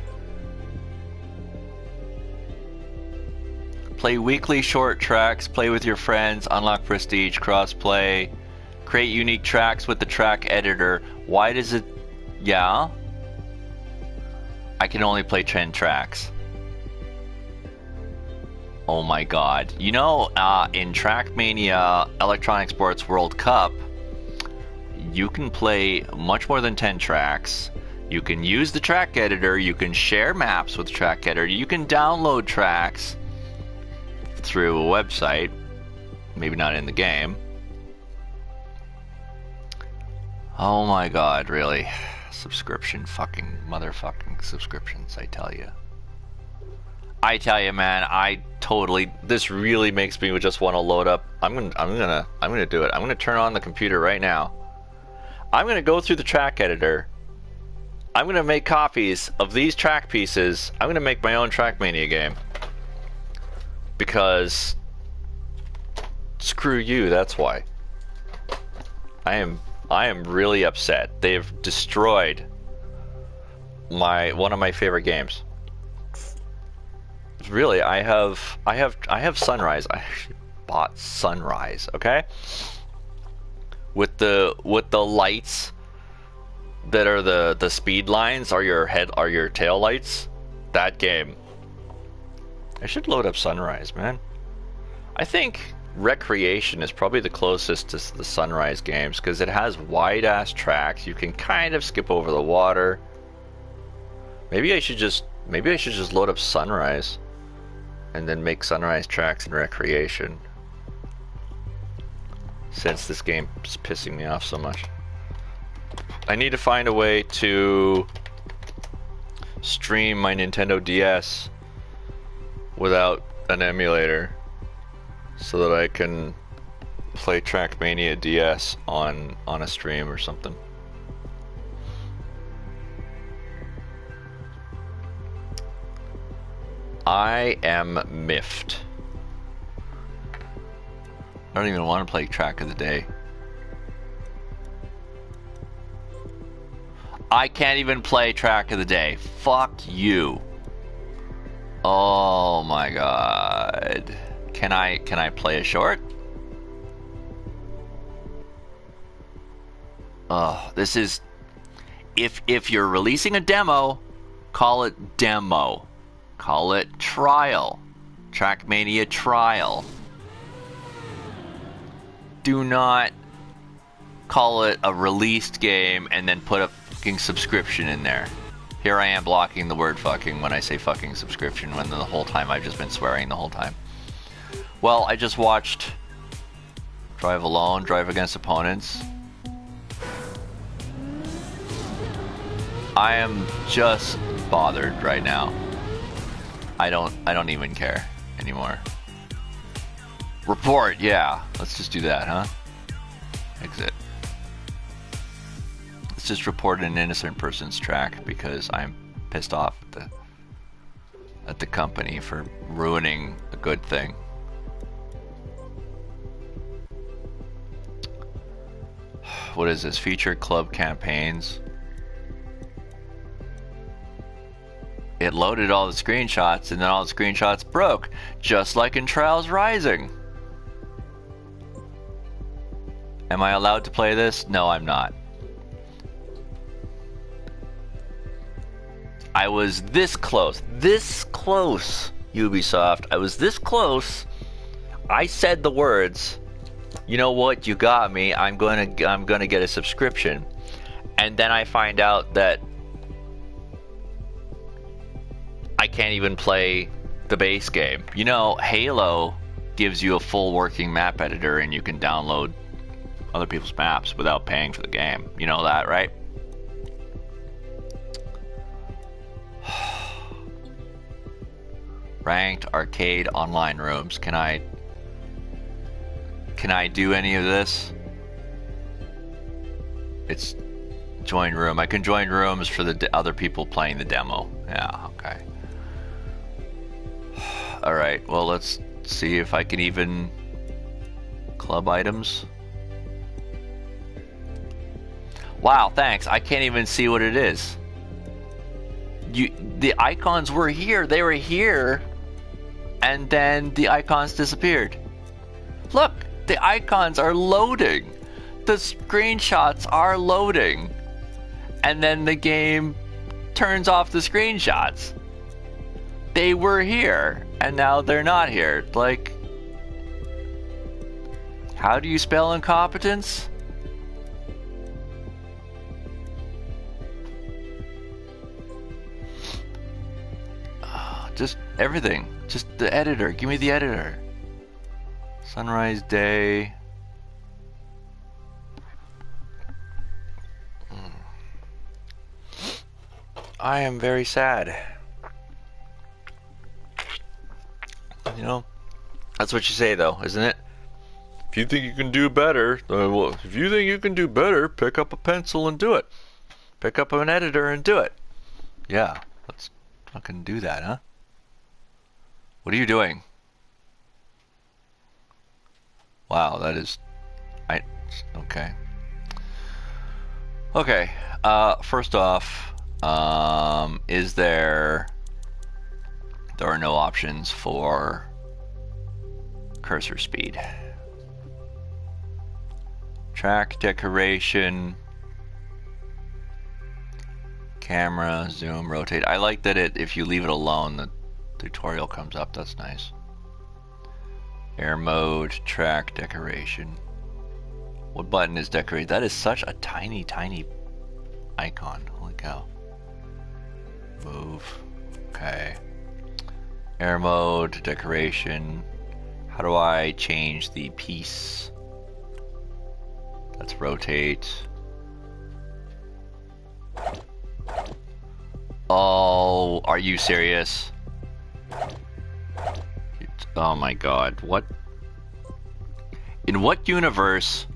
Play weekly short tracks, play with your friends, unlock prestige, crossplay, create unique tracks with the track editor. Why does it... Yeah? I can only play 10 tracks. Oh my god. You know, in Trackmania Electronic Sports World Cup, you can play much more than 10 tracks. You can use the track editor, you can share maps with the track editor, you can download tracks through a website, maybe not in the game. Oh my god, really? Subscription, fucking motherfucking subscriptions, I tell you. I tell you, man, I totally, this really makes me just want to load up. I'm gonna do it. I'm gonna turn on the computer right now. I'm gonna go through the track editor. I'm gonna make copies of these track pieces. I'm gonna make my own Trackmania game. Because screw you, that's why. I am really upset. They've destroyed one of my favorite games. Really, I have Sunrise. I actually bought Sunrise, okay? With the lights that are the speed lines are your tail lights. That game. I should load up Sunrise, man. I think Recreation is probably the closest to the Sunrise games because it has wide ass tracks. You can kind of skip over the water. Maybe I should just load up Sunrise and then make Sunrise tracks in Recreation, since this game is pissing me off so much. I need to find a way to stream my Nintendo DS without an emulator so that I can play Trackmania DS on a stream or something. I am miffed. I don't even want to play Track of the Day. I can't even play Track of the Day. Fuck you. Oh my god. Can I play a short? Oh, this is... If you're releasing a demo, call it demo. Call it trial. Trackmania trial. Do not call it a released game and then put a fucking subscription in there. Here I am blocking the word fucking when I say fucking subscription, when the whole time I've just been swearing the whole time. Well, I just watched Drive Alone, Drive Against Opponents. I am just bothered right now. I don't even care anymore. Report, yeah. Let's just do that, huh? Exit. Let's just report an innocent person's track because I'm pissed off at the company for ruining a good thing. What is this? Featured club campaigns. It loaded all the screenshots and then all the screenshots broke, just like in Trials Rising. Am I allowed to play this? No, I'm not. I was this close, Ubisoft. I was this close. I said the words, you know what, you got me. I'm gonna get a subscription. and then I find out that I can't even play the base game. You know, Halo gives you a full working map editor and you can download other people's maps without paying for the game. You know that, right? Ranked arcade online rooms. Can I do any of this? It's join room. I can join rooms for the other people playing the demo. Yeah, okay. All right, well, let's see if I can even club items. Wow, thanks. I can't even see what it is. The icons were here. They were here, and then the icons disappeared. Look, the icons are loading. The screenshots are loading, and then the game turns off the screenshots. They were here, and now they're not here. Like, how do you spell incompetence? Just everything. Just the editor. Give me the editor. Sunrise day. I am very sad. You know, that's what you say though, isn't it? If you think you can do better, well, if you think you can do better, pick up a pencil and do it. Pick up an editor and do it. Yeah, let's fucking do that, huh? What are you doing? Wow, that is... okay. Okay, first off, is there are no options for cursor speed. Track decoration, camera, zoom, rotate. I like that if you leave it alone, the tutorial comes up. That's nice. Air mode, track decoration. What button is decorated? That is such a tiny, tiny icon. Holy cow. Move. Okay. Air mode, decoration. How do I change the piece? Let's rotate. Oh, are you serious? Oh my god, what? In what universe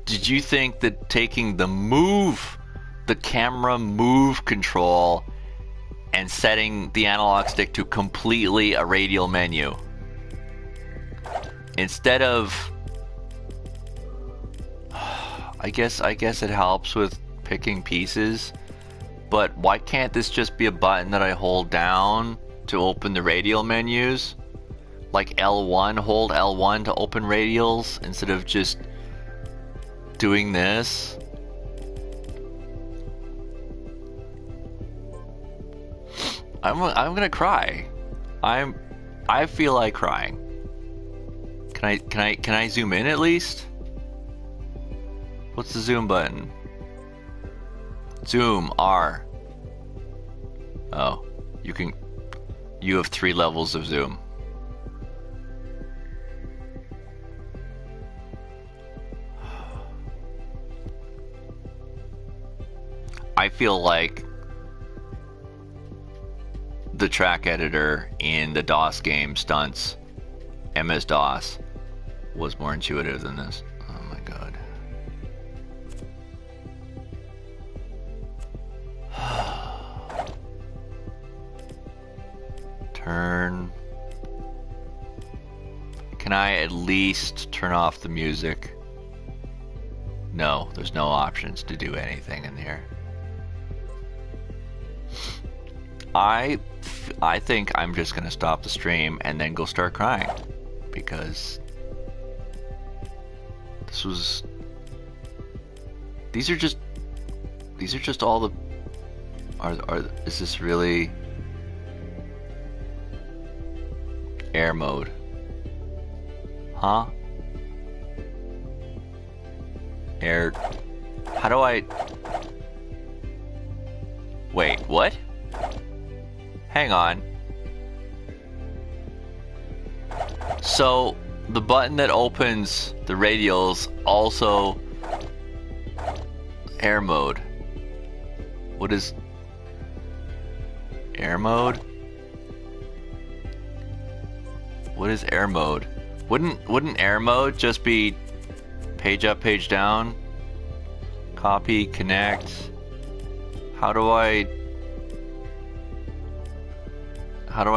did you think that taking the camera move control and setting the analog stick to completely a radial menu, instead of, I guess it helps with picking pieces, but why can't this just be a button that I hold down to open the radial menus? Like L1, hold L1 to open radials instead of just doing this. I'm gonna cry. I feel like crying. Can I zoom in at least? What's the zoom button? Zoom R. Oh, you have 3 levels of zoom. I feel like the track editor in the DOS game Stunts, MS-DOS, was more intuitive than this. Oh my god. Turn. Can I at least turn off the music? No, there's no options to do anything in here. I think I'm just gonna stop the stream and then go start crying, because these are just all the is this really air mode? Huh? Air. How do I... Wait, what? Hang on. So, the button that opens the radials also... Air mode. What is... Air mode? What is air mode? Wouldn't air mode just be page up, page down? Copy, connect. How do I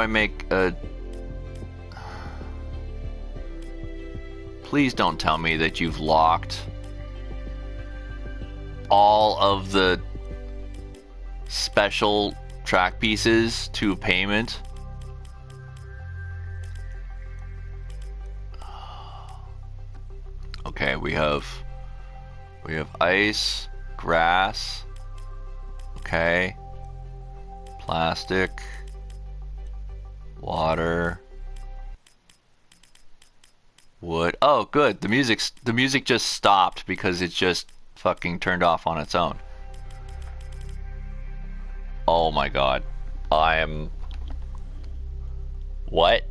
make a... Please don't tell me that you've locked all of the special track pieces to payment. Okay, we have ice, grass, okay, plastic, water, wood. Oh, good. The music just stopped because it just fucking turned off on its own. Oh my god. What?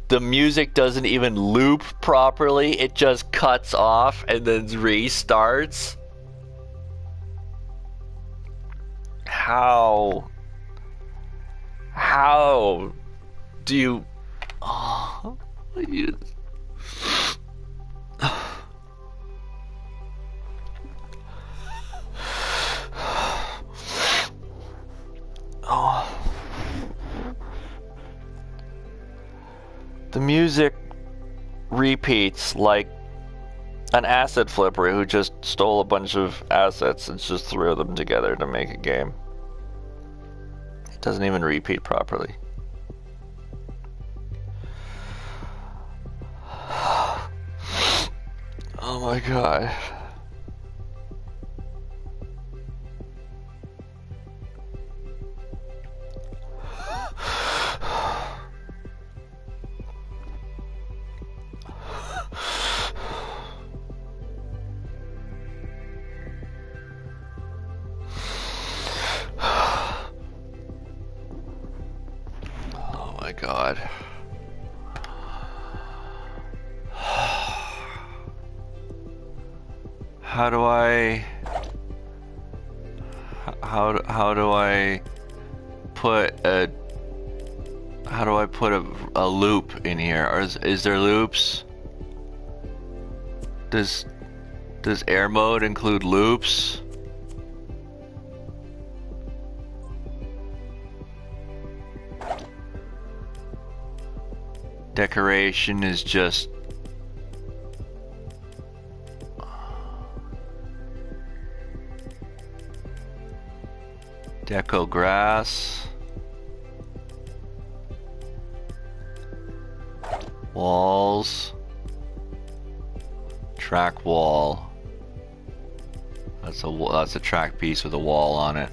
The music doesn't even loop properly. It just cuts off and then restarts. How do you... Oh, you... Oh. The music repeats like an asset flipper who just stole a bunch of assets and just threw them together to make a game. It doesn't even repeat properly. Oh my god. God. How do I put a loop in here? Or is there loops? Does air mode include loops? Decoration is just deco grass, walls, track wall. That's a track piece with a wall on it.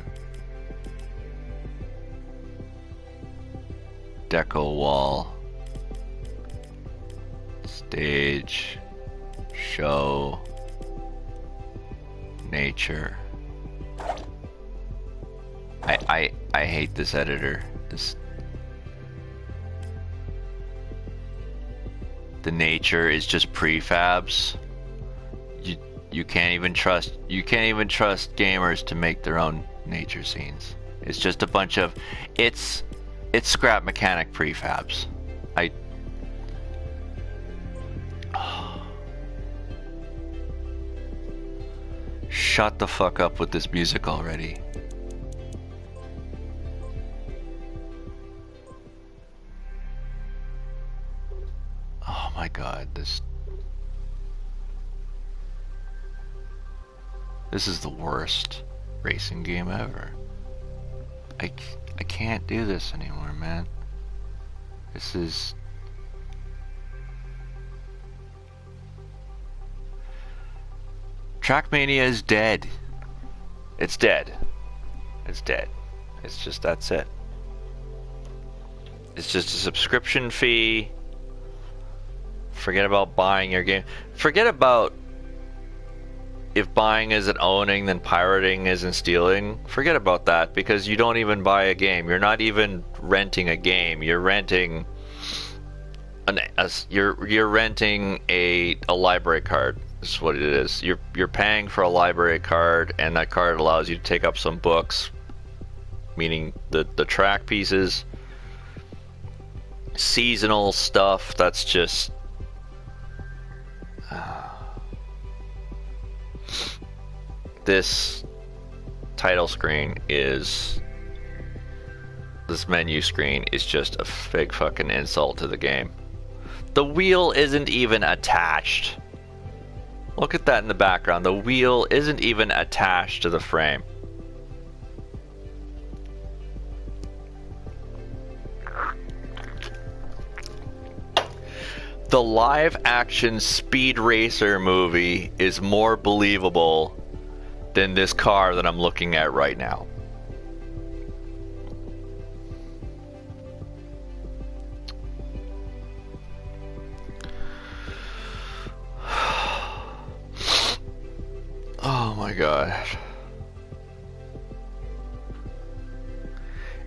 Deco wall. Stage, show, nature. I hate this editor. The nature is just prefabs. You can't even trust gamers to make their own nature scenes. It's just a bunch of it's scrap mechanic prefabs. Shut the fuck up with this music already. Oh my god, this is the worst racing game ever. I can't do this anymore, man. This is... Trackmania is dead. It's dead. It's dead. It's just, that's it. It's just a subscription fee. Forget about buying your game. Forget about if buying isn't owning, then pirating isn't stealing. Forget about that, because you don't even buy a game. You're not even renting a game. You're renting you're renting a library card. That's what it is. You're paying for a library card, and that card allows you to take up some books, meaning the track pieces, seasonal stuff. That's just this title screen is, this menu screen is just a big fucking insult to the game. The wheel isn't even attached. Look at that in the background. The wheel isn't even attached to the frame. The live action Speed Racer movie is more believable than this car that I'm looking at right now. Oh my god.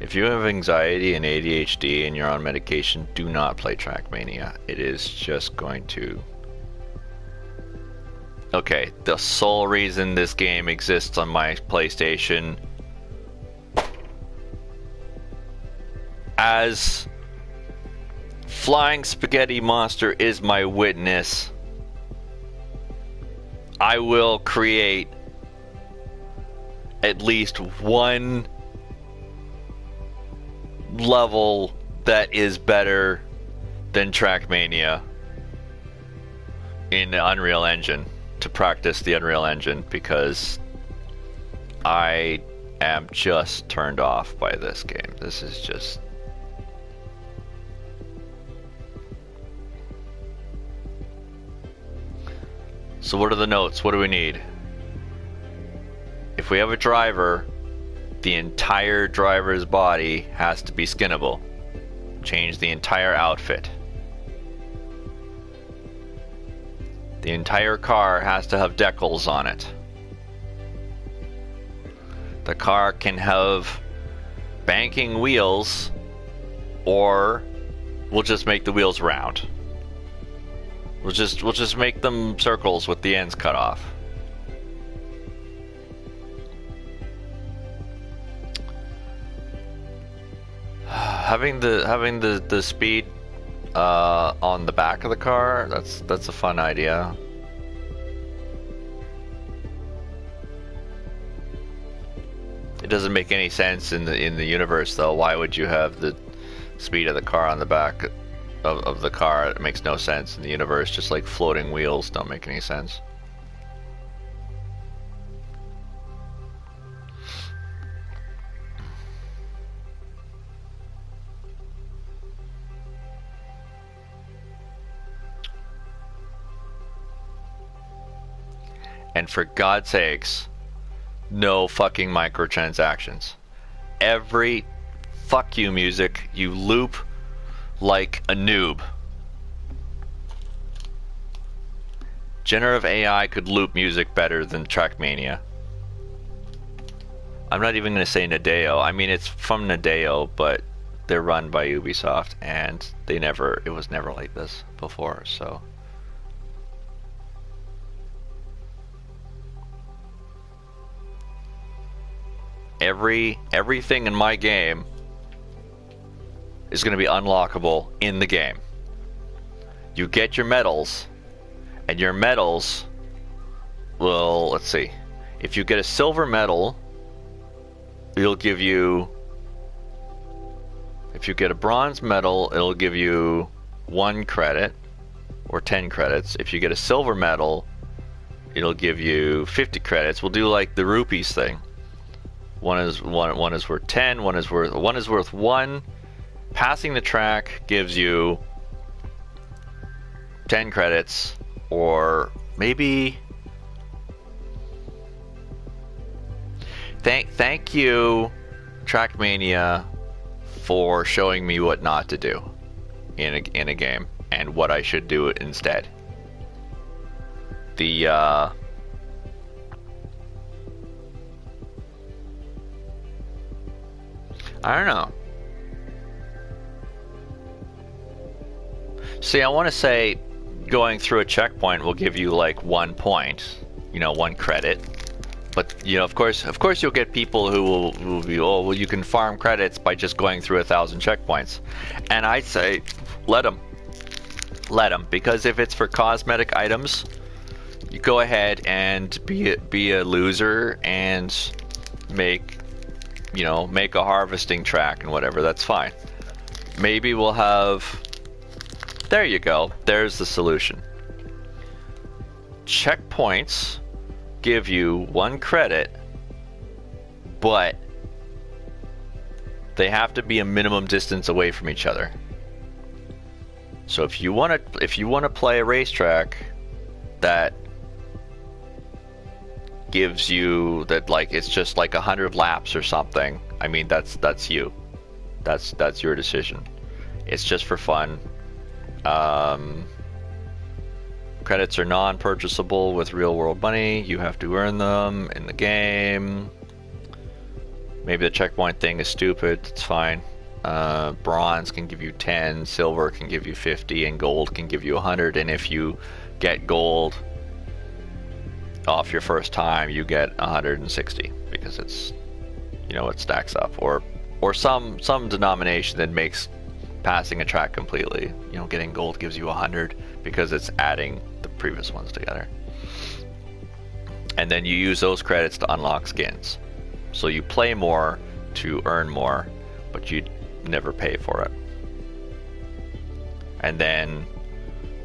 If you have anxiety and ADHD and you're on medication, do not play Trackmania. It is just going to... Okay, the sole reason this game exists on my PlayStation, as Flying Spaghetti Monster is my witness, I will create at least one level that is better than Trackmania in the Unreal Engine, to practice the Unreal Engine, because I am just turned off by this game. This is just... So what are the notes? What do we need? If we have a driver, the entire driver's body has to be skinnable. Change the entire outfit. The entire car has to have decals on it. The car can have banking wheels, or we'll just make the wheels round. We'll just make them circles with the ends cut off. Having the speed on the back of the car, that's a fun idea. It doesn't make any sense in the universe though. Why would you have the speed of the car on the back of the car? It makes no sense in the universe. Just like floating wheels don't make any sense. And for God's sakes, no fucking microtransactions. Every fuck you music you loop like a noob. Generative AI could loop music better than Trackmania. I'm not even going to say Nadeo. I mean, it's from Nadeo, but they're run by Ubisoft, and it was never like this before, so... Everything in my game is going to be unlockable in the game. You get your medals, and your medals will, let's see, if you get a silver medal, it'll give you, if you get a bronze medal, it'll give you 1 credit or 10 credits. If you get a silver medal, it'll give you 50 credits. We'll do like the rupees thing. One is worth 10, one is worth 1. Passing the track gives you 10 credits, or maybe... Thank you, Trackmania, for showing me what not to do in a game and what I should do instead. The I don't know. See, I want to say going through a checkpoint will give you like 1 point, you know, 1 credit. But you know, of course, you'll get people who will be, oh, well, you can farm credits by just going through 1,000 checkpoints, and I'd say, let them, because if it's for cosmetic items, you go ahead and be a loser and make a harvesting track and whatever. That's fine. Maybe we'll have. There you go. There's the solution. Checkpoints give you 1 credit, but they have to be a minimum distance away from each other. So if you want to play a racetrack that gives you that, like, it's just like 100 laps or something, I mean, that's you. That's your decision. It's just for fun. Credits are non-purchasable with real-world money. You have to earn them in the game. Maybe the checkpoint thing is stupid. It's fine. Bronze can give you 10, silver can give you 50, and gold can give you 100. And if you get gold off your first time, you get 160 because it's, you know, it stacks up. Or some denomination that makes passing a track completely. You know, getting gold gives you 100 because it's adding the previous ones together. And then you use those credits to unlock skins. So you play more to earn more, but you never pay for it. And then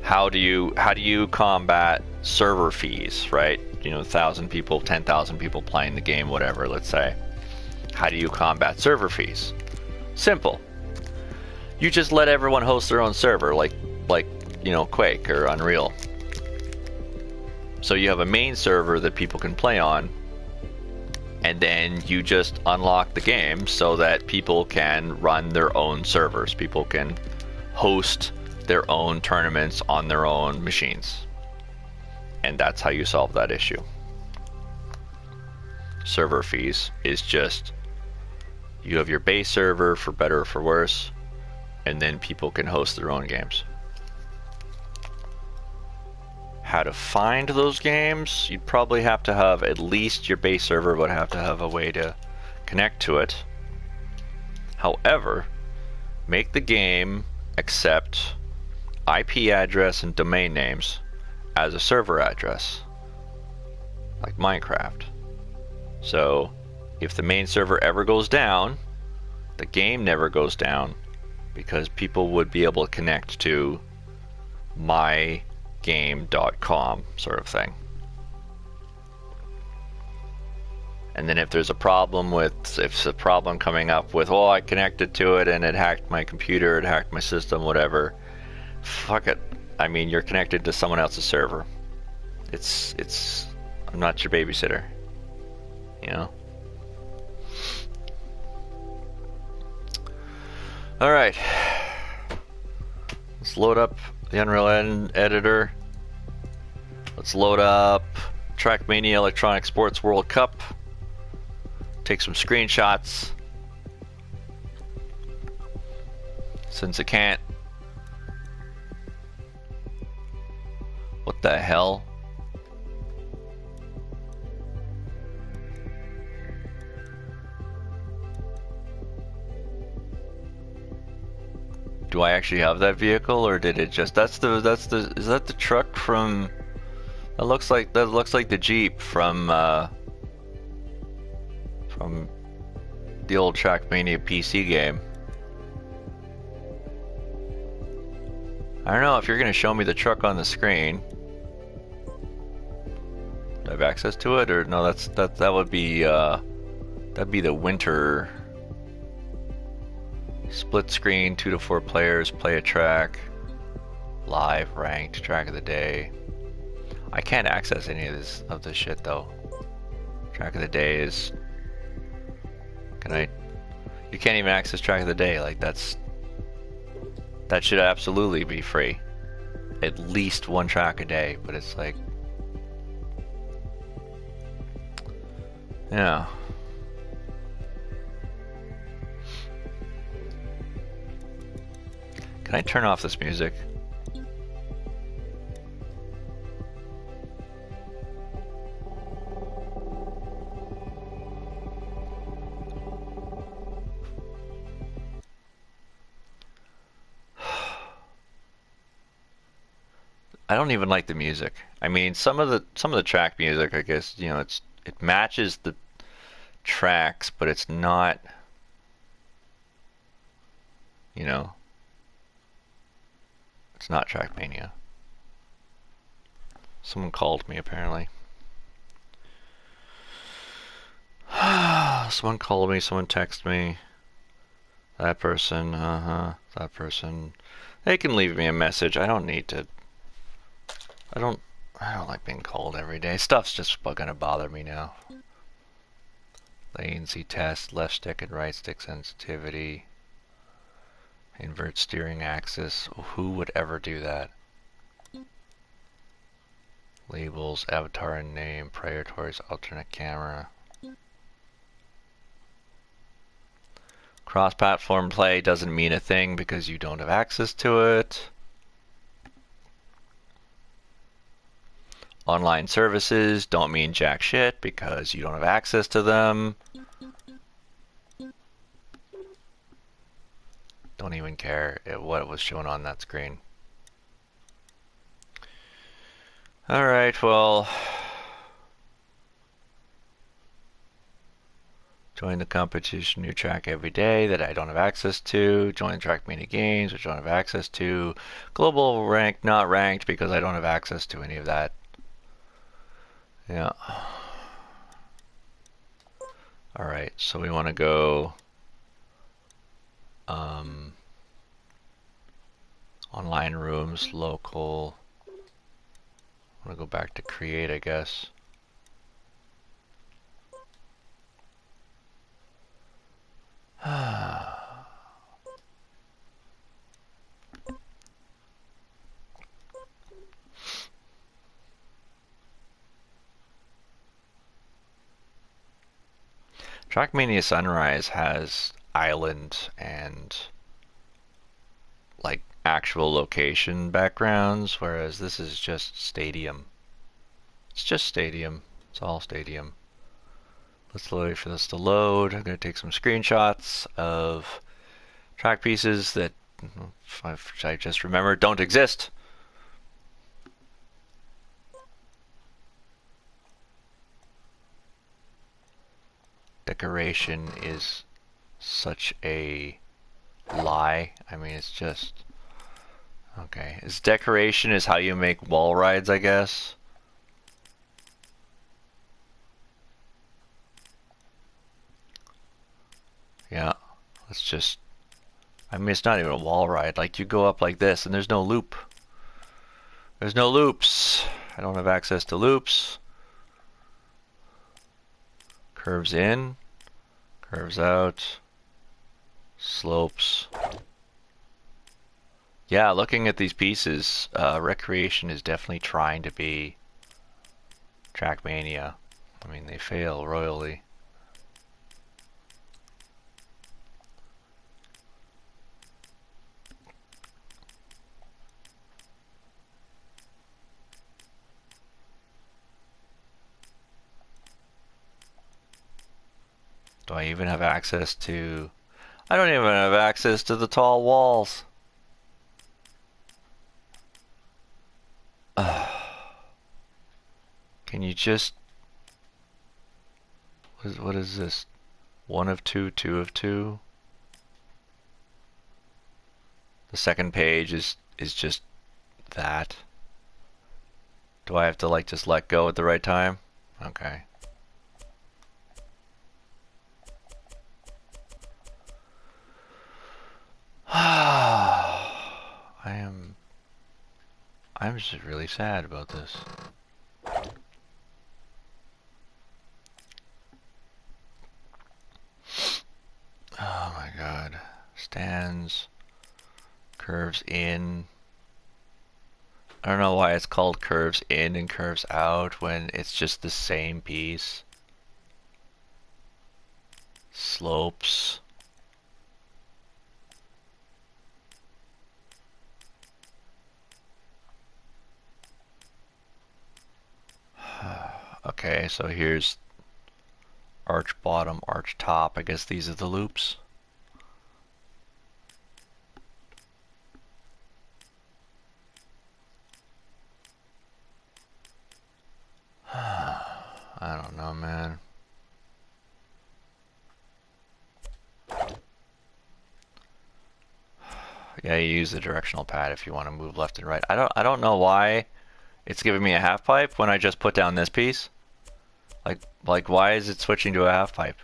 how do you combat server fees, right? You know, 1,000 people, 10,000 people playing the game, whatever, let's say. How do you combat server fees? Simple. You just let everyone host their own server, like you know, Quake or Unreal. So you have a main server that people can play on, and then you just unlock the game so that people can run their own servers. People can host their own tournaments on their own machines. And that's how you solve that issue. Server fees is just, you have your base server for better or for worse, and then people can host their own games. How to find those games? You'd probably have to have at least your base server would have to have a way to connect to it. However, make the game accept IP address and domain names as a server address, like Minecraft. So if the main server ever goes down, the game never goes down, because people would be able to connect to mygame.com sort of thing. And then if there's a problem coming up with, oh, I connected to it and it hacked my computer, it hacked my system, whatever, fuck it. I mean, you're connected to someone else's server. I'm not your babysitter, you know? Alright, let's load up the Unreal Editor. Let's load up Trackmania Electronic Sports World Cup. Take some screenshots, since it can't. What the hell? Do I actually have that vehicle, or did it just? Is that the truck from? That looks like the Jeep from the old Trackmania PC game. I don't know if you're gonna show me the truck on the screen. Do I have access to it, or no? That would be that'd be the winter. Split screen, 2 to 4 players, play a track, live, ranked, track of the day. I can't access any of this shit though. Track of the day is. You can't even access track of the day. Like that should absolutely be free. At least 1 track a day, but it's like, yeah. Can I turn off this music? I don't even like the music. I mean, some of the track music, I guess, you know, it matches the tracks, but it's not, you know, it's not Trackmania. Someone called me apparently. Someone called me, someone texted me. That person, that person. They can leave me a message. I don't need to. I don't like being called every day. Stuff's just gonna bother me now. Latency test, left stick and right stick sensitivity. Invert steering axis. Who would ever do that? Labels, avatar and name, priorities, alternate camera. Cross-platform play doesn't mean a thing because you don't have access to it. Online services don't mean jack shit because you don't have access to them. Don't even care what was shown on that screen. Alright, well... Join the competition, new track every day that I don't have access to. Join Trackmania games, which I don't have access to. Global ranked, not ranked because I don't have access to any of that. Yeah. Alright, so we want to go online rooms, local. I want to go back to create, I guess. Trackmania Sunrise has island and like actual location backgrounds, whereas this is just stadium. It's just stadium. It's all stadium. Let's wait for this to load. I'm going to take some screenshots of track pieces that I just remembered don't exist. Decoration is such a lie. I mean, it's just... Okay. Decoration is how you make wall rides, I guess. Yeah. Let's just... I mean, it's not even a wall ride. Like, you go up like this, and there's no loop. There's no loops. I don't have access to loops. Curves in. Curves out. Slopes. Yeah, looking at these pieces, Recreation is definitely trying to be Trackmania. I mean, they fail royally. Do I even have access to... I don't even have access to the tall walls. Can you just... What is this? 1 of 2, 2 of 2? The second page is just that. Do I have to like just let go at the right time? Okay. I'm just really sad about this. Oh my god. Stands, curves in. I don't know why it's called curves in and curves out when it's just the same piece. Slopes. Okay, so here's arch bottom, arch top. I guess these are the loops. I don't know, man. Yeah, you use the directional pad if you want to move left and right. I don't know why it's giving me a half pipe when I just put down this piece. Like why is it switching to a half pipe?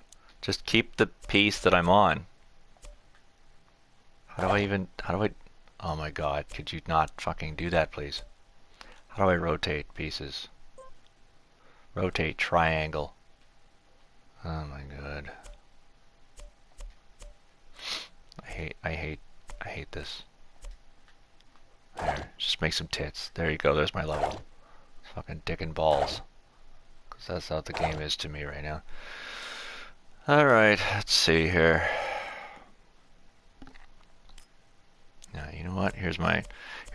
Just keep the piece that I'm on. How do I, oh my god, could you not fucking do that, please? How do I rotate pieces? Rotate triangle. Oh my god. I hate this. There, just make some tits. There you go, there's my level. Fucking dick and balls. Because that's how the game is to me right now. Alright, let's see here. Now, you know what? Here's my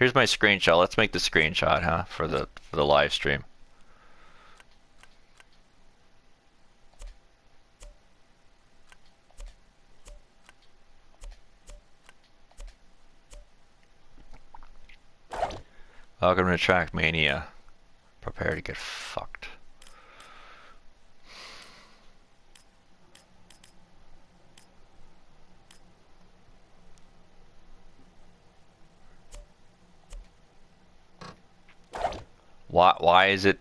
screenshot. Let's make the screenshot, huh? For the live stream. Welcome to Trackmania. Prepare to get fucked. Why is it?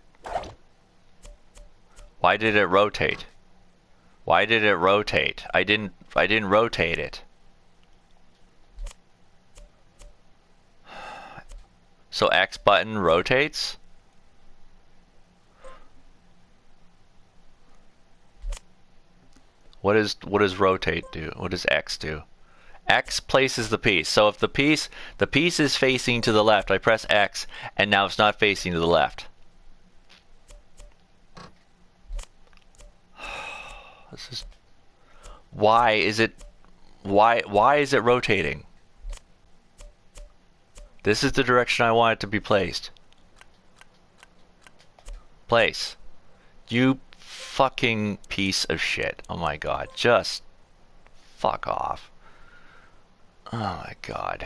Why did it rotate? Why did it rotate? I didn't rotate it. So X button rotates? What does rotate do? What does X do? X places the piece. So if the piece is facing to the left, I press X and now it's not facing to the left. This is why is it rotating? This is the direction I want it to be placed. Place. You fucking piece of shit. Oh my god. Just fuck off. Oh my god.